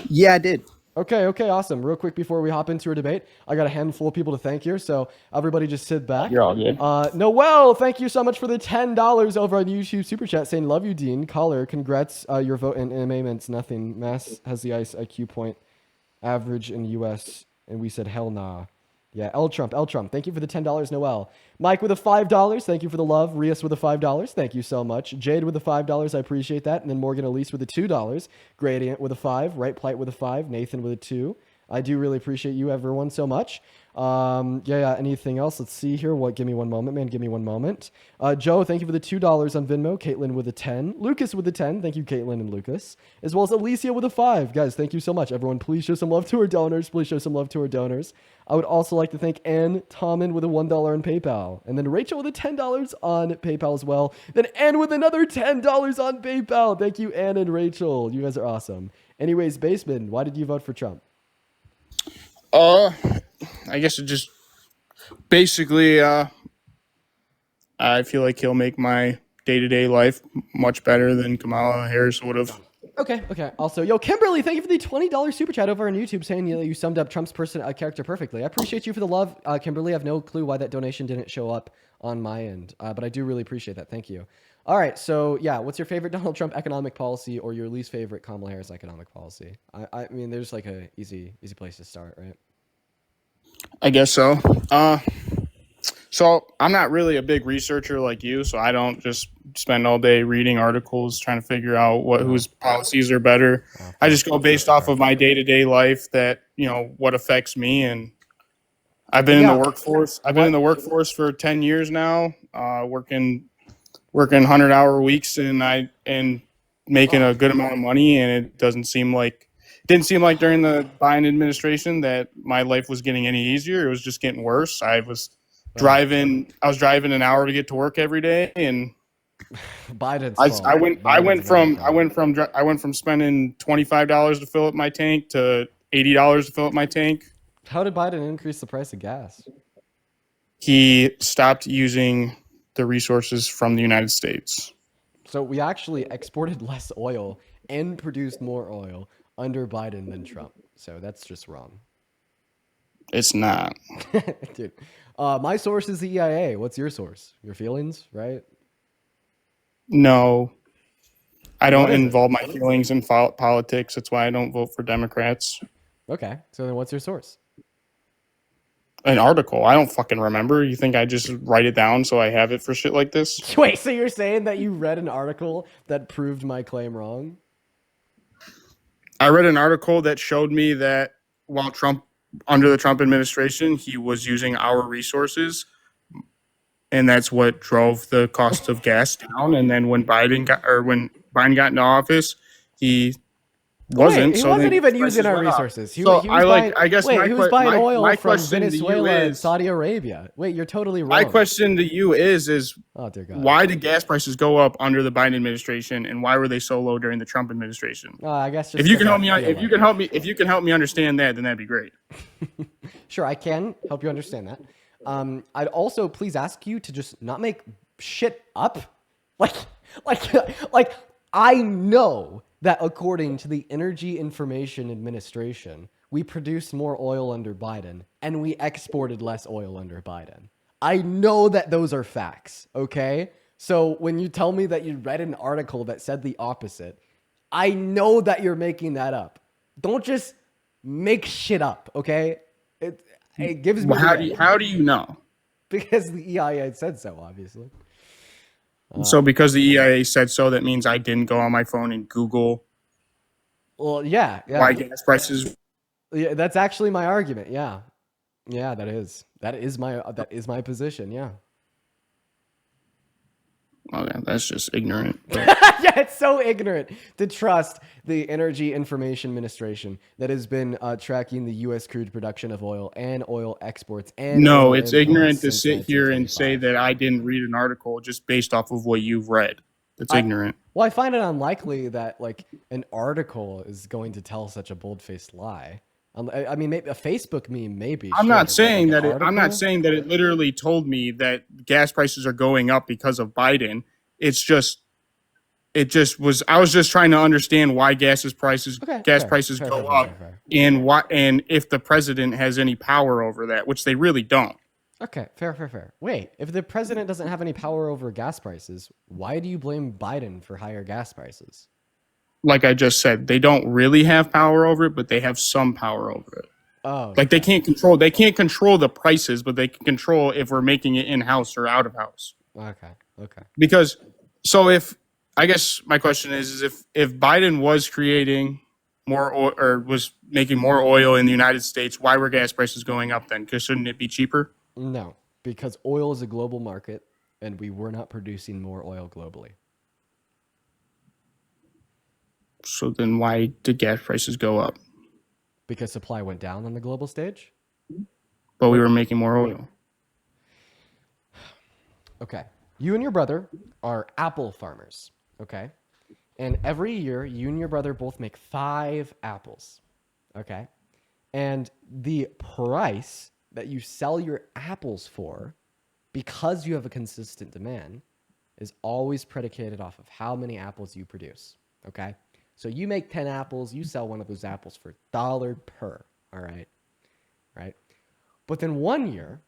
Yeah, I did. Okay, awesome. Real quick before we hop into our debate, I got a handful of people to thank here, so everybody just sit back. You're all good. Noel, thank you so much for the $10 over on YouTube Super Chat saying, love you, Dean. Caller, congrats, your vote in MMA meant nothing. Mass has the ice IQ point average in US, and we said hell nah. Yeah, L Trump. Thank you for the $10, Noel. Mike with a $5. Thank you for the love. Rias with a $5. Thank you so much. Jade with a $5. I appreciate that. And then Morgan Elise with a $2. Gradient with a 5. Right Plight with a 5. Nathan with a 2. I do really appreciate you, everyone, so much. Anything else? Let's see here. Give me one moment, man. Give me one moment. Joe, thank you for the $2 on Venmo. Caitlin with a 10. Lucas with a 10. Thank you, Caitlin and Lucas. As well as Alicia with a 5. Guys, thank you so much. Everyone, please show some love to our donors. I would also like to thank Ann Tommen with a $1 on PayPal. And then Rachel with a $10 on PayPal as well. Then Ann with another $10 on PayPal. Thank you, Ann and Rachel. You guys are awesome. Anyways, Baseman, why did you vote for Trump? I guess it just basically, I feel like he'll make my day-to-day life much better than Kamala Harris would have. Okay. Also, Kimberly, thank you for the $20 super chat over on YouTube saying you summed up Trump's character perfectly. I appreciate you for the love, Kimberly. I have no clue why that donation didn't show up on my end, but I do really appreciate that. Thank you. All right, so yeah, what's your favorite Donald Trump economic policy or your least favorite Kamala Harris economic policy? I mean, there's like a easy place to start, right? I guess so. So I'm not really a big researcher like you, so I don't just spend all day reading articles trying to figure out whose policies are better. I just go based off of my day-to-day life that, what affects me. And I've been in the workforce. I've been in the workforce for 10 years now, working 100-hour weeks and making a good amount of money. And it didn't seem like during the Biden administration that my life was getting any easier. It was just getting worse. I was driving an hour to get to work every day, and Biden's I went from spending $25 to fill up my tank to $80 to fill up my tank. How did Biden increase the price of gas? He stopped using the resources from the United States. So we actually exported less oil and produced more oil under Biden than Trump. So that's just wrong. It's not. Dude. My source is the EIA. What's your source? Your feelings, right? No. I don't involve my feelings in politics. That's why I don't vote for Democrats. Okay. So then what's your source? An article. I don't fucking remember. You think I just write it down so I have it for shit like this? Wait, so you're saying that you read an article that proved my claim wrong? I read an article that showed me that while under the Trump administration, he was using our resources, and that's what drove the cost of gas down. And then when Biden got into office, he wasn't. He wasn't even using our resources. He was buying oil from Venezuela and Saudi Arabia. Wait, you're totally wrong. My question to you is oh, dear God, why did gas prices go up under the Biden administration, and why were they so low during the Trump administration? I guess just if you can help me understand that, then that'd be great. Sure, I can help you understand that. I'd also please ask you to just not make shit up. Like I know that according to the Energy Information Administration, we produced more oil under Biden and we exported less oil under Biden. I know that those are facts, okay? So when you tell me that you read an article that said the opposite, I know that you're making that up. Don't just make shit up, okay? It gives me... How do you know? Because the EIA said so, obviously. So because the EIA said so, that means I didn't go on my phone and Google why gas prices Yeah, that's actually my argument. Yeah. Yeah, that is my position. Yeah. Okay, that's just ignorant. Yeah, it's so ignorant to trust the Energy Information Administration that has been tracking the U.S. crude production of oil and oil exports and No, oil it's imports ignorant to since sit here and say 1925. that I didn't read an article just based off of what you've read. That's ignorant. Well, I find it unlikely that like an article is going to tell such a bold-faced lie. I mean, maybe a Facebook meme, maybe. I'm sure, not but, saying like, that an I'm not article? saying that it literally told me that gas prices are going up because of Biden. It's just it just was I was just trying to understand why gas prices Okay, gas fair, prices fair, go fair, fair, up fair, fair. and why and if the president has any power over that, which they really don't. Okay, fair, fair, fair. Wait, if the president doesn't have any power over gas prices, why do you blame Biden for higher gas prices? Like I just said, they don't really have power over it, but they have some power over it. Oh, Like they can't control the prices, but they can control if we're making it in house or out of house. okay, okay. Because so if I guess my question is if Biden was creating more oil or was making more oil in the United States, why were gas prices going up then? Because shouldn't it be cheaper? No, because oil is a global market, and we were not producing more oil globally. So then why did gas prices go up? Because supply went down on the global stage? But we were making more oil. Okay. You and your brother are apple farmers, okay? And every year, you and your brother both make 5 apples, okay? And the price that you sell your apples for, because you have a consistent demand, is always predicated off of how many apples you produce, okay? So you make 10 apples, you sell one of those apples for $1 per, all right? Right? But then one year,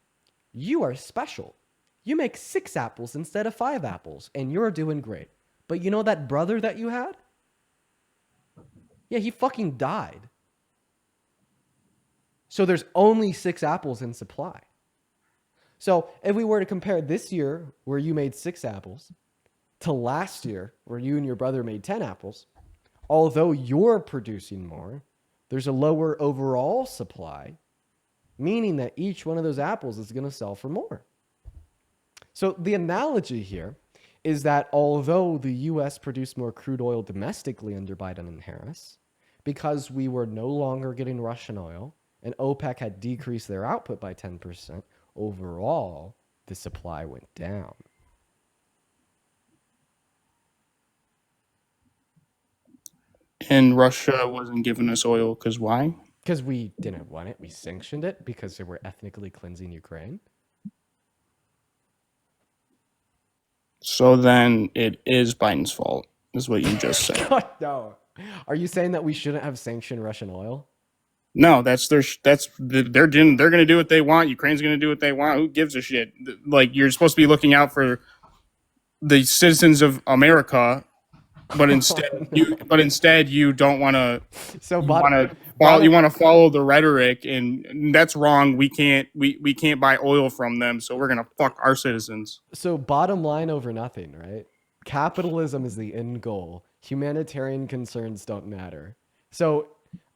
you are special. You make 6 apples instead of 5 apples, and you're doing great. But you know that brother that you had? Yeah, he fucking died. So there's only 6 apples in supply. So if we were to compare this year, where you made 6 apples, to last year, where you and your brother made 10 apples, although you're producing more, there's a lower overall supply, meaning that each one of those apples is going to sell for more. So the analogy here is that although the U.S. produced more crude oil domestically under Biden and Harris, because we were no longer getting Russian oil and OPEC had decreased their output by 10%, overall, the supply went down. And Russia wasn't giving us oil because why? Because we didn't want it. We sanctioned it because they were ethnically cleansing Ukraine. So then it is Biden's fault, is what you just said. God, no. Are you saying that we shouldn't have sanctioned Russian oil? No, they're going to do what they want. Ukraine's going to do what they want. Who gives a shit? Like you're supposed to be looking out for the citizens of America, but instead you don't want to. So You want to follow the rhetoric, and that's wrong. We can't buy oil from them, so we're gonna fuck our citizens. So bottom line over nothing, right? Capitalism is the end goal. Humanitarian concerns don't matter. So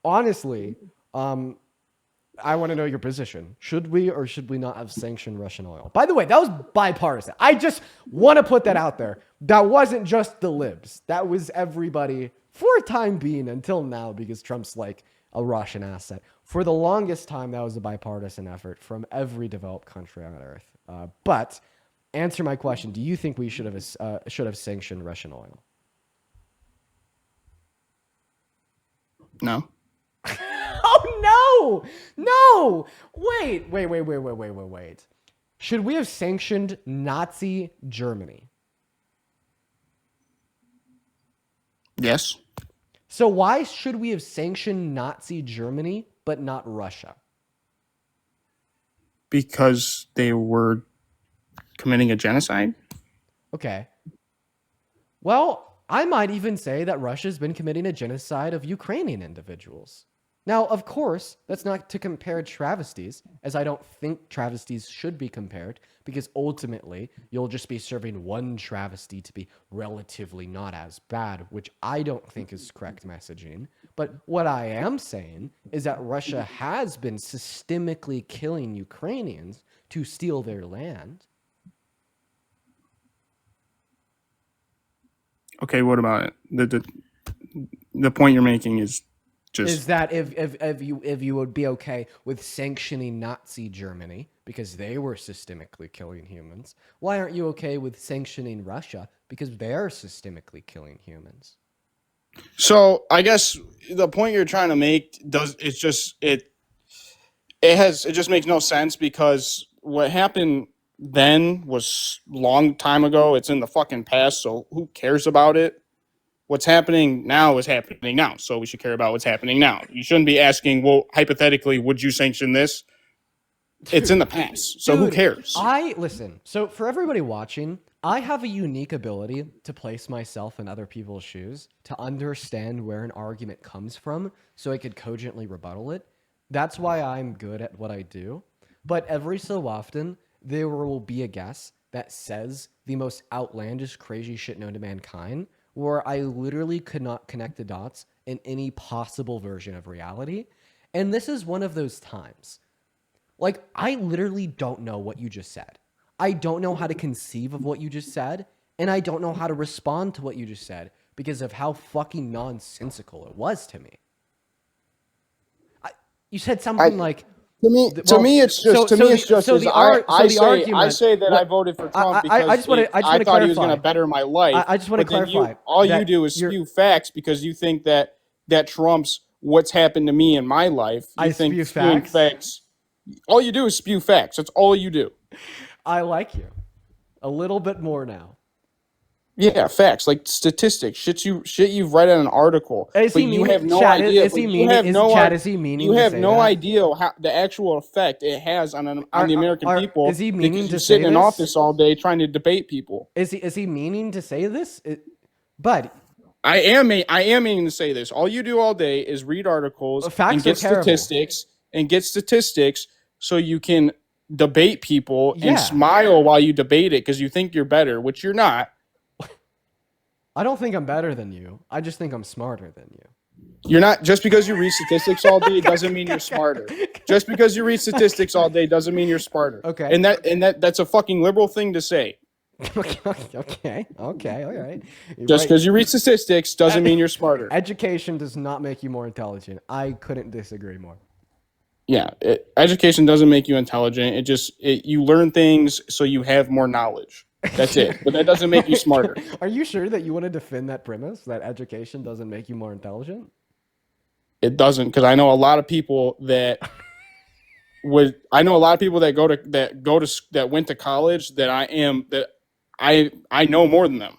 honestly, I want to know your position. Should we or should we not have sanctioned Russian oil? By the way, that was bipartisan. I just want to put that out there. That wasn't just the libs. That was everybody for a time being until now, because Trump's like a Russian asset. For the longest time, that was a bipartisan effort from every developed country on earth. But answer my question. Do you think we should have sanctioned Russian oil? No. Oh, no! Wait. Should we have sanctioned Nazi Germany? Yes. So why should we have sanctioned Nazi Germany but not Russia? Because they were committing a genocide. Okay. Well, I might even say that Russia's been committing a genocide of Ukrainian individuals. Now, of course, that's not to compare travesties, as I don't think travesties should be compared, because ultimately you'll just be serving one travesty to be relatively not as bad, which I don't think is correct messaging. But what I am saying is that Russia has been systemically killing Ukrainians to steal their land. Okay, what about it? The point you're making is that if you would be okay with sanctioning Nazi Germany because they were systemically killing humans, why aren't you okay with sanctioning Russia because they're systemically killing humans? So I guess the point you're trying to make it just makes no sense, because what happened then was long time ago. It's in the fucking past, so who cares about it? What's happening now is happening now, so we should care about what's happening now. You shouldn't be asking, well, hypothetically, would you sanction this? It's in the past, so who cares? Listen, so for everybody watching, I have a unique ability to place myself in other people's shoes, to understand where an argument comes from, so I could cogently rebuttal it. That's why I'm good at what I do. But every so often, there will be a guest that says the most outlandish, crazy shit known to mankind, where I literally could not connect the dots in any possible version of reality. And this is one of those times. Like, I literally don't know what you just said. I don't know how to conceive of what you just said, and I don't know how to respond to what you just said because of how fucking nonsensical it was to me. You said something like... To me, it's just. I say that I voted for Trump because I thought he was going to better my life. I just want to clarify. All you do is spew facts because you think that trumps what's happened to me in my life. You think spew facts. All you do is spew facts. That's all you do. I like you a little bit more now. Yeah, facts, like statistics, shit you've read in an article, but you have no idea. You have no idea how the actual effect it has on the American people. Is he meaning to sit say in this? office all day trying to debate people? Is he meaning to say this? Bud, I am meaning to say this. All you do all day is read articles and get statistics, so you can debate people and smile while you debate it because you think you're better, which you're not. I don't think I'm better than you. I just think I'm smarter than you. You're not. Just because you read statistics all day doesn't mean you're smarter. Just because you read statistics all day doesn't mean you're smarter. Okay. And that's a fucking liberal thing to say. Okay. All right. Just because you read statistics doesn't mean you're smarter. Education does not make you more intelligent. I couldn't disagree more. Yeah, education doesn't make you intelligent. You learn things so you have more knowledge. That's it. But that doesn't make you smarter. Are you sure that you want to defend that premise, that education doesn't make you more intelligent? It doesn't, because I know a lot of people that went to college that I know more than them.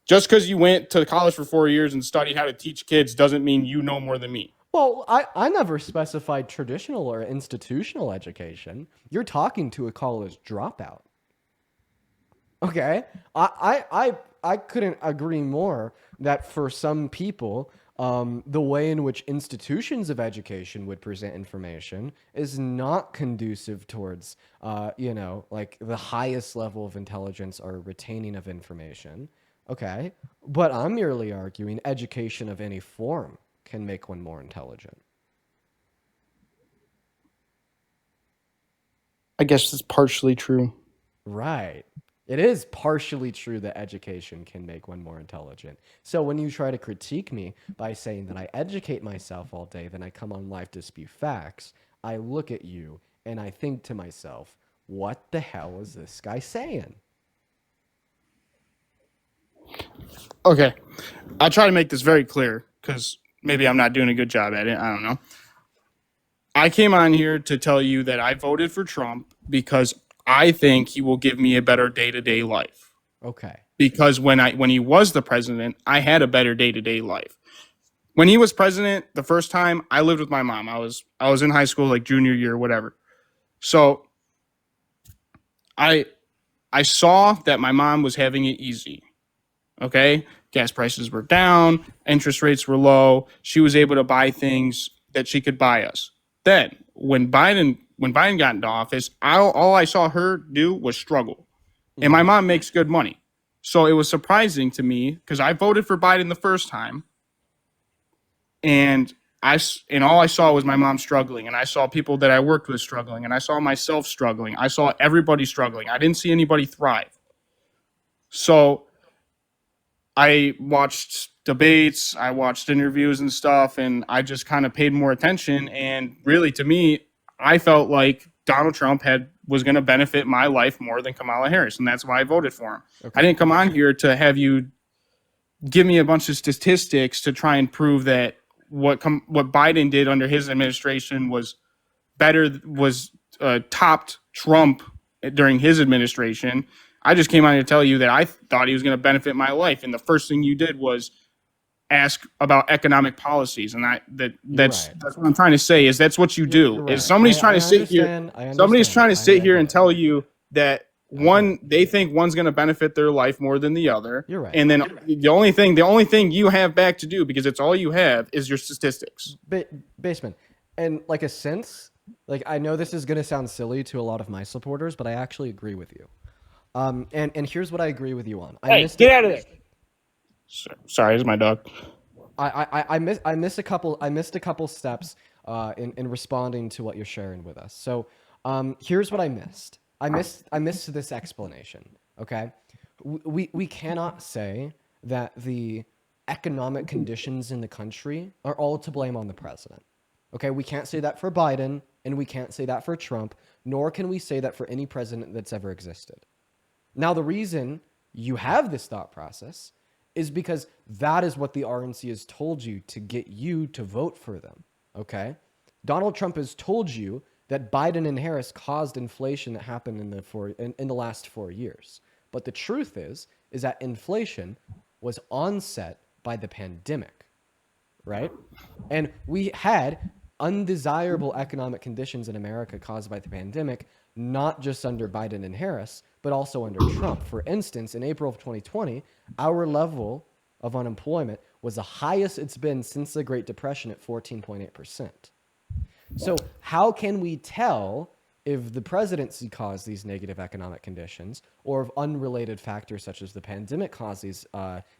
Just because you went to college for 4 years and studied how to teach kids doesn't mean you know more than me. Well, I never specified traditional or institutional education. You're talking to a college dropout. Okay, I couldn't agree more that for some people, the way in which institutions of education would present information is not conducive towards, like the highest level of intelligence or retaining of information. Okay, but I'm merely arguing education of any form can make one more intelligent. I guess it's partially true. Right. It is partially true that education can make one more intelligent. So when you try to critique me by saying that I educate myself all day, then I come on live to spew facts, I look at you and I think to myself, what the hell is this guy saying? Okay. I'll try to make this very clear because maybe I'm not doing a good job at it. I don't know. I came on here to tell you that I voted for Trump because I think he will give me a better day-to-day life. Okay. Because when he was the president, I had a better day-to-day life. When he was president the first time, I lived with my mom. I was in high school, like junior year, whatever. So I saw that my mom was having it easy. Okay? Gas prices were down, interest rates were low. She was able to buy things that she could buy us. Then, when Biden got into office, all I saw her do was struggle. And my mom makes good money. So it was surprising to me because I voted for Biden the first time. and all I saw was my mom struggling, and I saw people that I worked with struggling, and I saw myself struggling. I saw everybody struggling. I didn't see anybody thrive. So I watched debates, I watched interviews and stuff, and I just kind of paid more attention. And really, to me, I felt like Donald Trump was going to benefit my life more than Kamala Harris, and that's why I voted for him. Okay. I didn't come on here to have you give me a bunch of statistics to try and prove that what Biden did under his administration was topped Trump during his administration. I just came on here to tell you that I thought he was going to benefit my life, and the first thing you did was ask about economic policies, and that's what I'm trying to say is that's what you do. Right. Is somebody's trying to sit here? Somebody's trying to sit here and tell you that they think one's going to benefit their life more than the other. You're right. And then the only thing you have back to do, because it's all you have, is your statistics. Basement, and like a sense, like I know this is going to sound silly to a lot of my supporters, but I actually agree with you. And here's what I agree with you on. Get out of there. Sorry, it's my dog. I missed a couple steps in responding to what you're sharing with us. So here's what I missed. I missed this explanation. Okay, we cannot say that the economic conditions in the country are all to blame on the president. Okay, we can't say that for Biden, and we can't say that for Trump, nor can we say that for any president that's ever existed. Now, the reason you have this thought process is because that is what the RNC has told you to get you to vote for them, okay? Donald Trump has told you that Biden and Harris caused inflation that happened in the last 4 years. But the truth is that inflation was onset by the pandemic, right? And we had undesirable economic conditions in America caused by the pandemic, not just under Biden and Harris, but also under Trump. For instance, in April of 2020, our level of unemployment was the highest it's been since the Great Depression at 14.8%. So how can we tell if the presidency caused these negative economic conditions, or if unrelated factors such as the pandemic caused these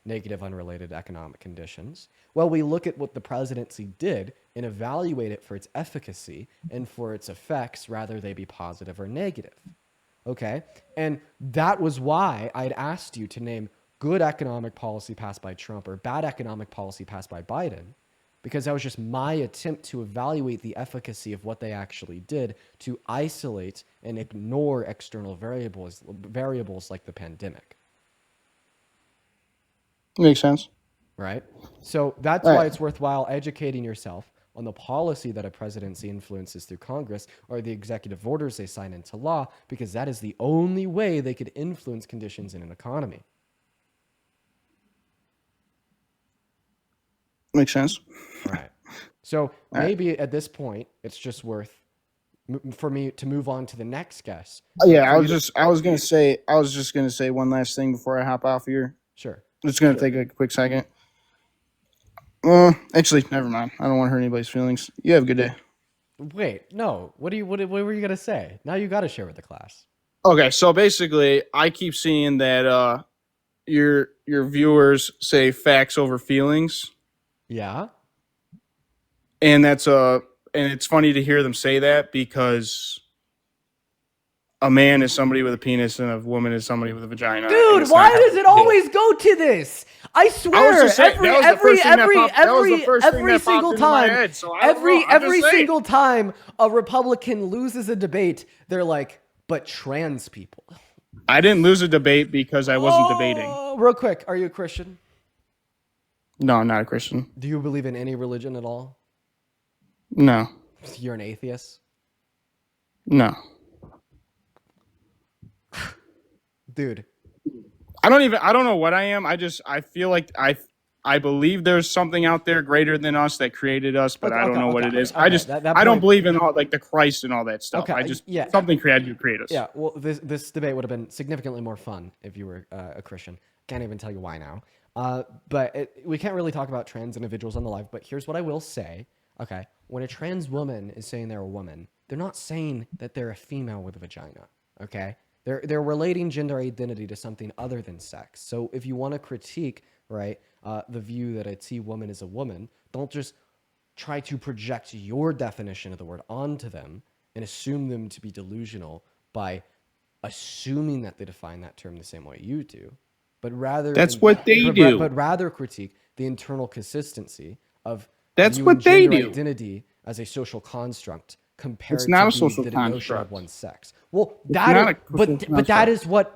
negative unrelated economic conditions? Well, we look at what the presidency did and evaluate it for its efficacy and for its effects, rather they be positive or negative. Okay? And that was why I'd asked you to name good economic policy passed by Trump or bad economic policy passed by Biden, because that was just my attempt to evaluate the efficacy of what they actually did to isolate and ignore external variables like the pandemic. Makes sense. Right? So that's why it's worthwhile educating yourself on the policy that a presidency influences through Congress or the executive orders they sign into law, because that is the only way they could influence conditions in an economy. Makes sense. Right. So maybe at this point, it's just worth for me to move on to the next guest. Yeah, I was just gonna say one last thing before I hop off here. Sure. It's gonna take a quick second. Actually, never mind. I don't want to hurt anybody's feelings. You have a good day. Wait, no. What were you gonna say? Now you got to share with the class. Okay, so basically, I keep seeing that your viewers say facts over feelings. Yeah. And it's funny to hear them say that, because a man is somebody with a penis and a woman is somebody with a vagina. Dude, why does it always go to this? I swear, every single time, every single time a Republican loses a debate, they're like, but trans people. I didn't lose a debate because I wasn't debating. Real quick, are you a Christian? No, I'm not a Christian. Do you believe in any religion at all? No. You're an atheist? No. Dude. I don't know what I am. I feel like I believe there's something out there greater than us that created us, but I don't know what it is. I don't believe in all like the Christ and all that stuff. Something created to create us. Yeah, well, this debate would have been significantly more fun if you were a Christian. Can't even tell you why now. But we can't really talk about trans individuals on the live, but here's what I will say. Okay, when a trans woman is saying they're a woman, they're not saying that they're a female with a vagina, okay? They're relating gender identity to something other than sex. So if you want to critique, right, the view that a T woman is a woman, don't just try to project your definition of the word onto them and assume them to be delusional by assuming that they define that term the same way you do, but rather That's what they do. But rather critique the internal consistency of That's viewing what they gender do. identity as a social construct compared It's not to a social the notion of construct. one's sex. Well, not a social but construct.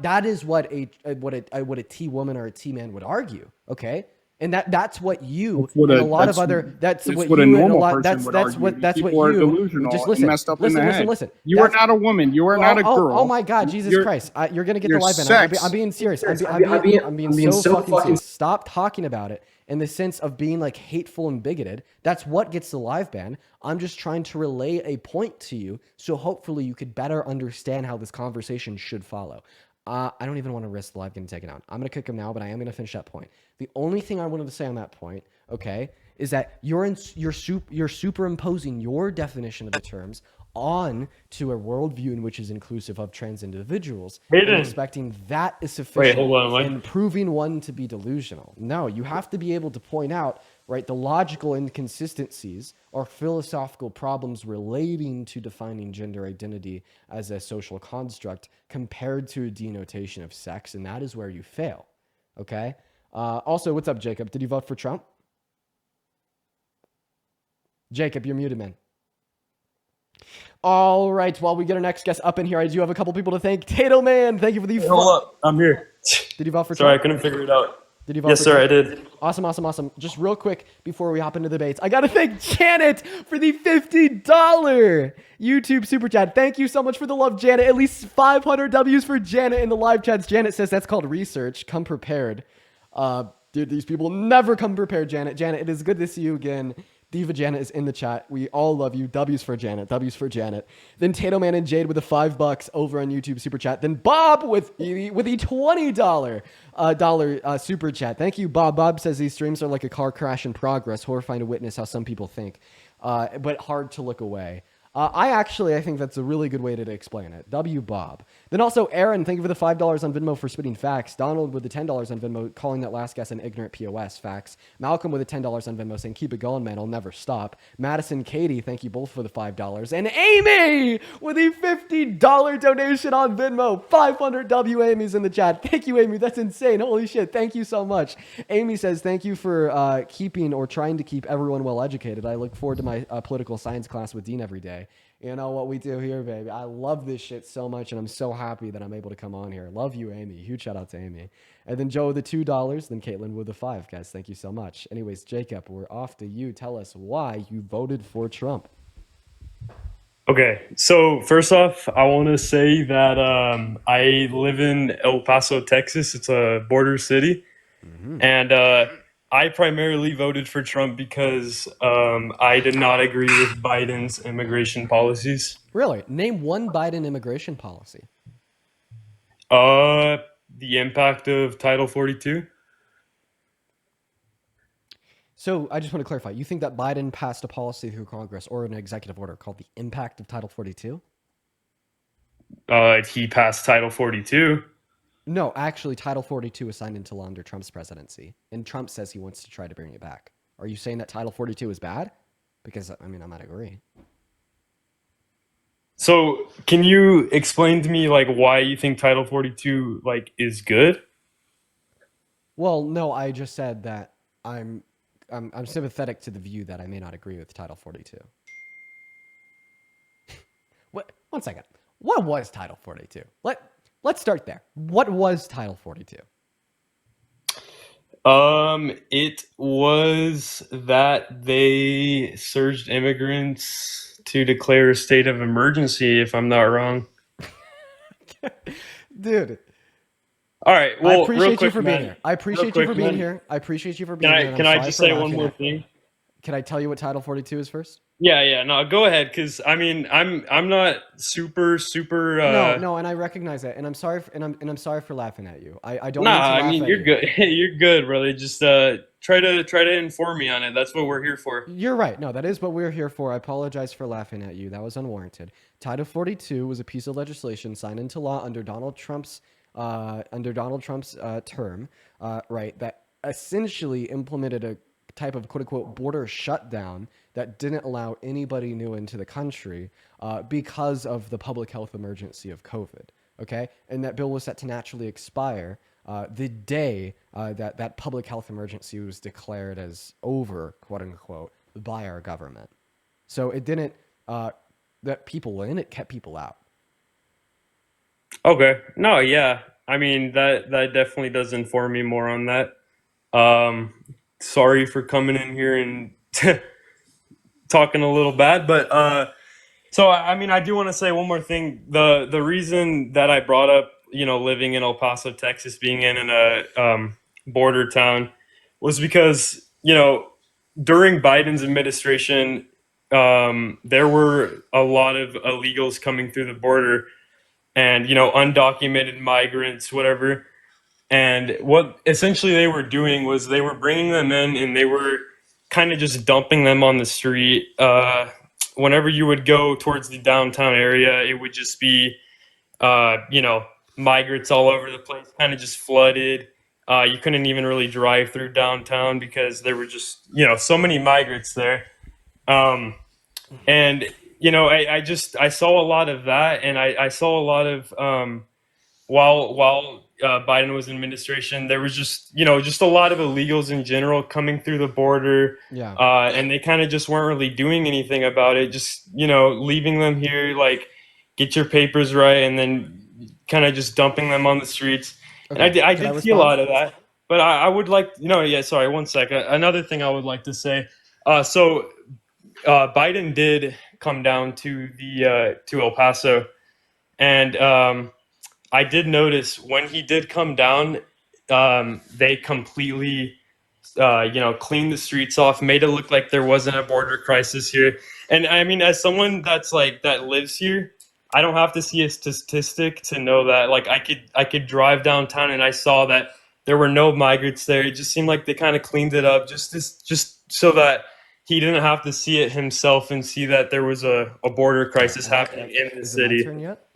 that is what a T woman or a T man would argue. Okay. And that's what you and a lot of other that's what a you and a normal lot person would argue. That's what People are you delusional just and listen. messed up in the head. Listen. You are not a woman. You are not a girl. Oh my God, Jesus Christ! You're gonna get the your live ban. sex- I'm being serious. I'm being so fucking serious. Stop talking about it in the sense of being like hateful and bigoted. That's what gets the live ban. I'm just trying to relay a point to you, so hopefully you could better understand how this conversation should follow. I don't even want to risk the live getting taken out. I'm going to kick him now, but I am going to finish that point. The only thing I wanted to say on that point, okay, is that you're superimposing your definition of the terms on to a worldview in which is inclusive of trans individuals and expecting that is sufficient and proving one to be delusional. No, you have to be able to point out, right, the logical inconsistencies or philosophical problems relating to defining gender identity as a social construct compared to a denotation of sex, and that is where you fail, okay? Also, what's up, Jacob? Did you vote for Trump? Jacob, you're muted, man. All right, while we get our next guest up in here, I do have a couple people to thank. Tato Man, thank you for the... Hold up, I'm here. Did you vote for Sorry, Trump? I couldn't figure it out. Did you vote Yes, for sir, Trump? I did. Awesome. Just real quick before we hop into debates, I got to thank Janet for the $50 YouTube super chat. Thank you so much for the love, Janet. At least 500 W's for Janet in the live chats. Janet says that's called research. Come prepared. Dude, these people never come prepared, Janet. Janet, it is good to see you again. Diva Janet is in the chat. We all love you. W's for Janet. W's for Janet. Then Tato Man and Jade with the $5 over on YouTube super chat. Then Bob with the $20 super chat. Thank you, Bob. Bob says these streams are like a car crash in progress, horrifying to witness how some people think, but hard to look away. I think that's a really good way to explain it. W Bob. Then also Aaron, thank you for the $5 on Venmo for spitting facts. Donald with the $10 on Venmo, calling that last guess an ignorant POS. Facts. Malcolm with the $10 on Venmo saying, keep it going, man. I'll never stop. Madison, Katie, thank you both for the $5. And Amy with a $50 donation on Venmo. 500 W Amy's in the chat. Thank you, Amy. That's insane. Holy shit. Thank you so much. Amy says, thank you for keeping or trying to keep everyone well educated. I look forward to my political science class with Dean every day. You know what we do here, baby. I love this shit so much, and I'm so happy that I'm able to come on here. Love you, Amy. Huge shout out to Amy. And then Joe with the $2, then Caitlin with the $5. Guys, thank you so much. Anyways, Jacob, we're off to you. Tell us why you voted for Trump. Okay, so first off, I want to say that I live in El Paso, Texas. It's a border city. And I primarily voted for Trump because I did not agree with Biden's immigration policies. Really? Name one Biden immigration policy. The impact of Title 42. So I just want to clarify. You think that Biden passed a policy through Congress or an executive order called the impact of Title 42? He passed Title 42. No, actually, Title 42 was signed into law under Trump's presidency, and Trump says he wants to try to bring it back. Are you saying that Title 42 is bad? Because, I mean, I might agree. So can you explain to me, like, why you think Title 42, like, is good? Well, no, I just said that I'm sympathetic to the view that I may not agree with Title 42. What? 1 second. What was Title 42? Let's start there. What was Title 42? It was that they surged immigrants to declare a state of emergency, if I'm not wrong. Dude. All right. Well, I appreciate you for being man. here. I appreciate you for being here. I appreciate you for being here. Can I just say one more thing? Can I tell you what Title 42 is first? Yeah. No, go ahead, because I mean, I'm not super. No, and I recognize that, and I'm sorry, I'm sorry for laughing at you. I don't. Nah, mean to laugh I mean, at you're you. good. You're good, brother. Just try to inform me on it. That's what we're here for. You're right. No, that is what we're here for. I apologize for laughing at you. That was unwarranted. Title 42 was a piece of legislation signed into law under Donald Trump's term, right? That essentially implemented a type of quote unquote border shutdown that didn't allow anybody new into the country because of the public health emergency of COVID. Okay, and that bill was set to naturally expire the day that public health emergency was declared as over, quote unquote, by our government. So it didn't let people in; it kept people out. Okay. No, yeah. I mean, that definitely does inform me more on that. Sorry for coming in here and talking a little bad, but so I mean, I do want to say one more thing. The reason that I brought up, living in El Paso, Texas, being in a border town, was because during Biden's administration, there were a lot of illegals coming through the border, and undocumented migrants, whatever. And what essentially they were doing was they were bringing them in, and they were kind of just dumping them on the street. Whenever you would go towards the downtown area, it would just be, migrants all over the place, kind of just flooded. You couldn't even really drive through downtown because there were just, so many migrants there. And, I saw a lot of that, and I saw a lot of, while Biden was in administration, there was just a lot of illegals in general coming through the border, Yeah. and they kind of just weren't really doing anything about it. Just leaving them here, like get your papers right, and then kind of just dumping them on the streets. Okay. And I Can I did see a respond? lot of that, but I would like yeah. Sorry, one second. Another thing I would like to say. So Biden did come down to to El Paso, and I did notice when he did come down, they completely, cleaned the streets off, made it look like there wasn't a border crisis here. And I mean, as someone that lives here, I don't have to see a statistic to know that. Like, I could drive downtown and I saw that there were no migrants there. It just seemed like they kind of cleaned it up just so that he didn't have to see it himself and see that there was a border crisis happening in the Is it my city. turn yet?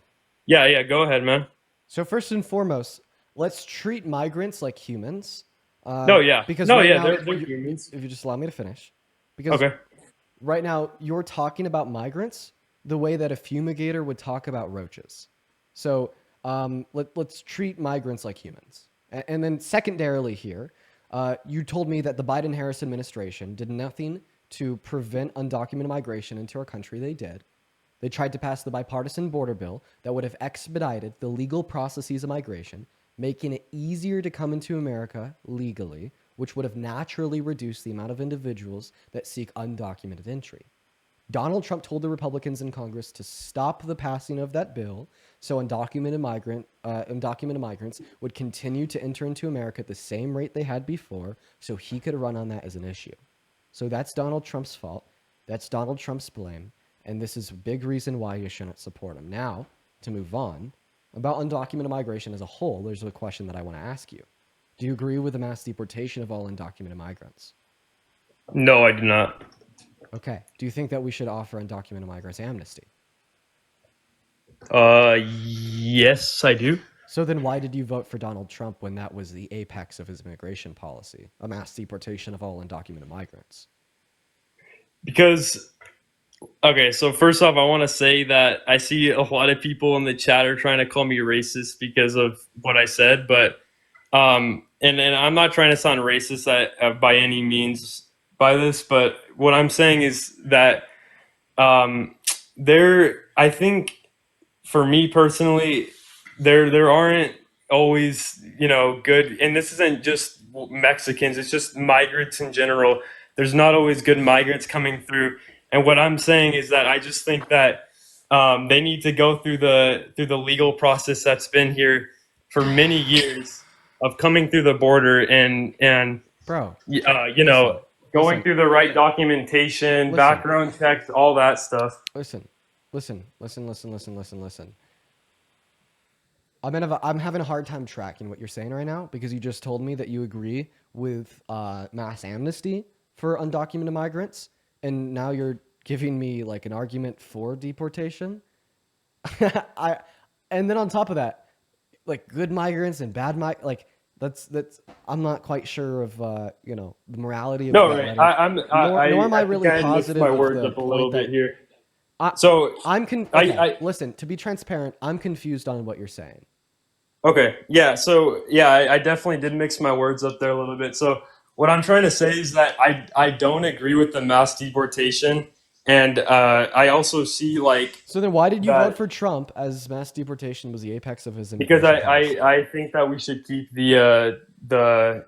Yeah, go ahead, man. So first and foremost, let's treat migrants like humans. No, yeah. Because No, right yeah, now, they're humans. if you just allow me to finish, because Okay. right now you're talking about migrants the way that a fumigator would talk about roaches. So let's treat migrants like humans. And then secondarily here, you told me that the Biden-Harris administration did nothing to prevent undocumented migration into our country. They did. They tried to pass the bipartisan border bill that would have expedited the legal processes of migration, making it easier to come into America legally, which would have naturally reduced the amount of individuals that seek undocumented entry. Donald Trump told the Republicans in Congress to stop the passing of that bill so undocumented migrants would continue to enter into America at the same rate they had before, so he could run on that as an issue. So that's Donald Trump's fault. That's Donald Trump's blame. And this is a big reason why you shouldn't support him. Now, to move on, about undocumented migration as a whole, there's a question that I want to ask you. Do you agree with the mass deportation of all undocumented migrants? No, I do not. Okay. Do you think that we should offer undocumented migrants amnesty? Yes, I do. So then why did you vote for Donald Trump when that was the apex of his immigration policy, a mass deportation of all undocumented migrants? Because, okay, so first off, I want to say that I see a lot of people in the chat are trying to call me racist because of what I said, but, and I'm not trying to sound racist by any means by this, but what I'm saying is that I think for me personally, there aren't always good, and this isn't just Mexicans, it's just migrants in general. There's not always good migrants coming through, and what I'm saying is that I just think that they need to go through the legal process that's been here for many years of coming through the border and Bro, going through the right documentation, background checks, all that stuff. Listen. I'm having a hard time tracking what you're saying right now because you just told me that you agree with mass amnesty for undocumented migrants, and now you're giving me like an argument for deportation. And then on top of that, like good migrants and bad That's I'm not quite sure of the morality of No, that right. letter. Nor am I I think really I mixed positive my of words the up a point little that bit here. I, So okay, I listen, to be transparent, I'm confused on what you're saying. Okay. Yeah. So yeah, I definitely did mix my words up there a little bit. So what I'm trying to say is that I don't agree with the mass deportation, and I also see like So then why did you vote that for Trump as mass deportation was the apex of his because immigration policy? I think that we should keep the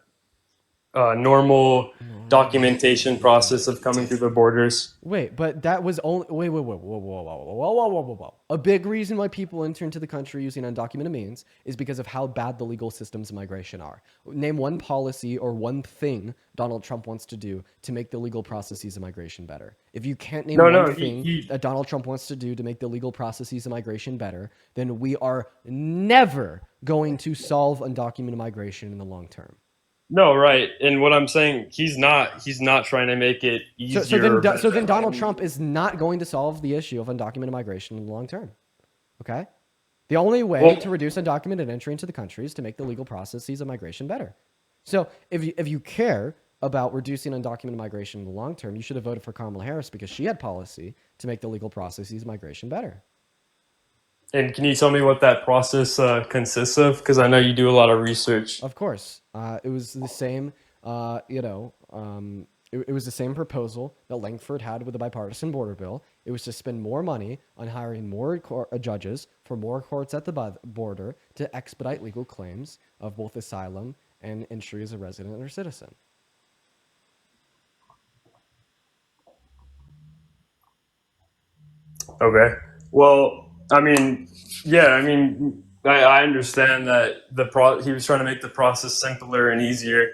normal documentation process of coming through the borders. Wait, but that was only wait, whoa, whoa, whoa, whoa, whoa, whoa, whoa, whoa, whoa, whoa. A big reason why people enter into the country using undocumented means is because of how bad the legal systems of migration are. Name one policy or one thing Donald Trump wants to do to make the legal processes of migration better. If you can't name No, one no, thing he that Donald Trump wants to do to make the legal processes of migration better, then we are never going to solve undocumented migration in the long term. no, right. And what I'm saying, he's not trying to make it easier or So better then by Donald any Trump means. is not going to solve the issue of undocumented migration in the long term. Okay? The only way Well, to reduce undocumented entry into the country is to make the legal processes of migration better. So if you care about reducing undocumented migration in the long term, you should have voted for Kamala Harris because she had policy to make the legal processes of migration better. and can you tell me what that process consists of? Because I know you do a lot of research. Of course, it was the same. It was the same proposal that Langford had with the bipartisan border bill. It was to spend more money on hiring more judges for more courts at the border to expedite legal claims of both asylum and entry as a resident or citizen. Okay. Well, I mean, yeah, I mean, I understand that he was trying to make the process simpler and easier,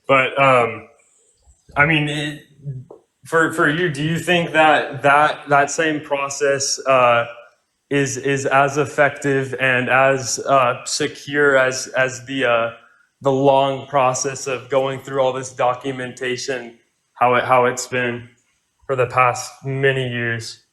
but I mean, for you, do you think that that same process is as effective and as secure as the long process of going through all this documentation, how it's been for the past many years?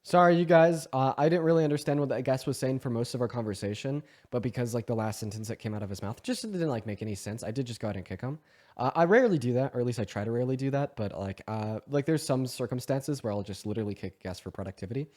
Sorry, you guys. I didn't really understand what that guest was saying for most of our conversation, but because like the last sentence that came out of his mouth just didn't like make any sense, I did just go ahead and kick him. I rarely do that, or at least I try to rarely do that. But like there's some circumstances where I'll just literally kick guests for productivity.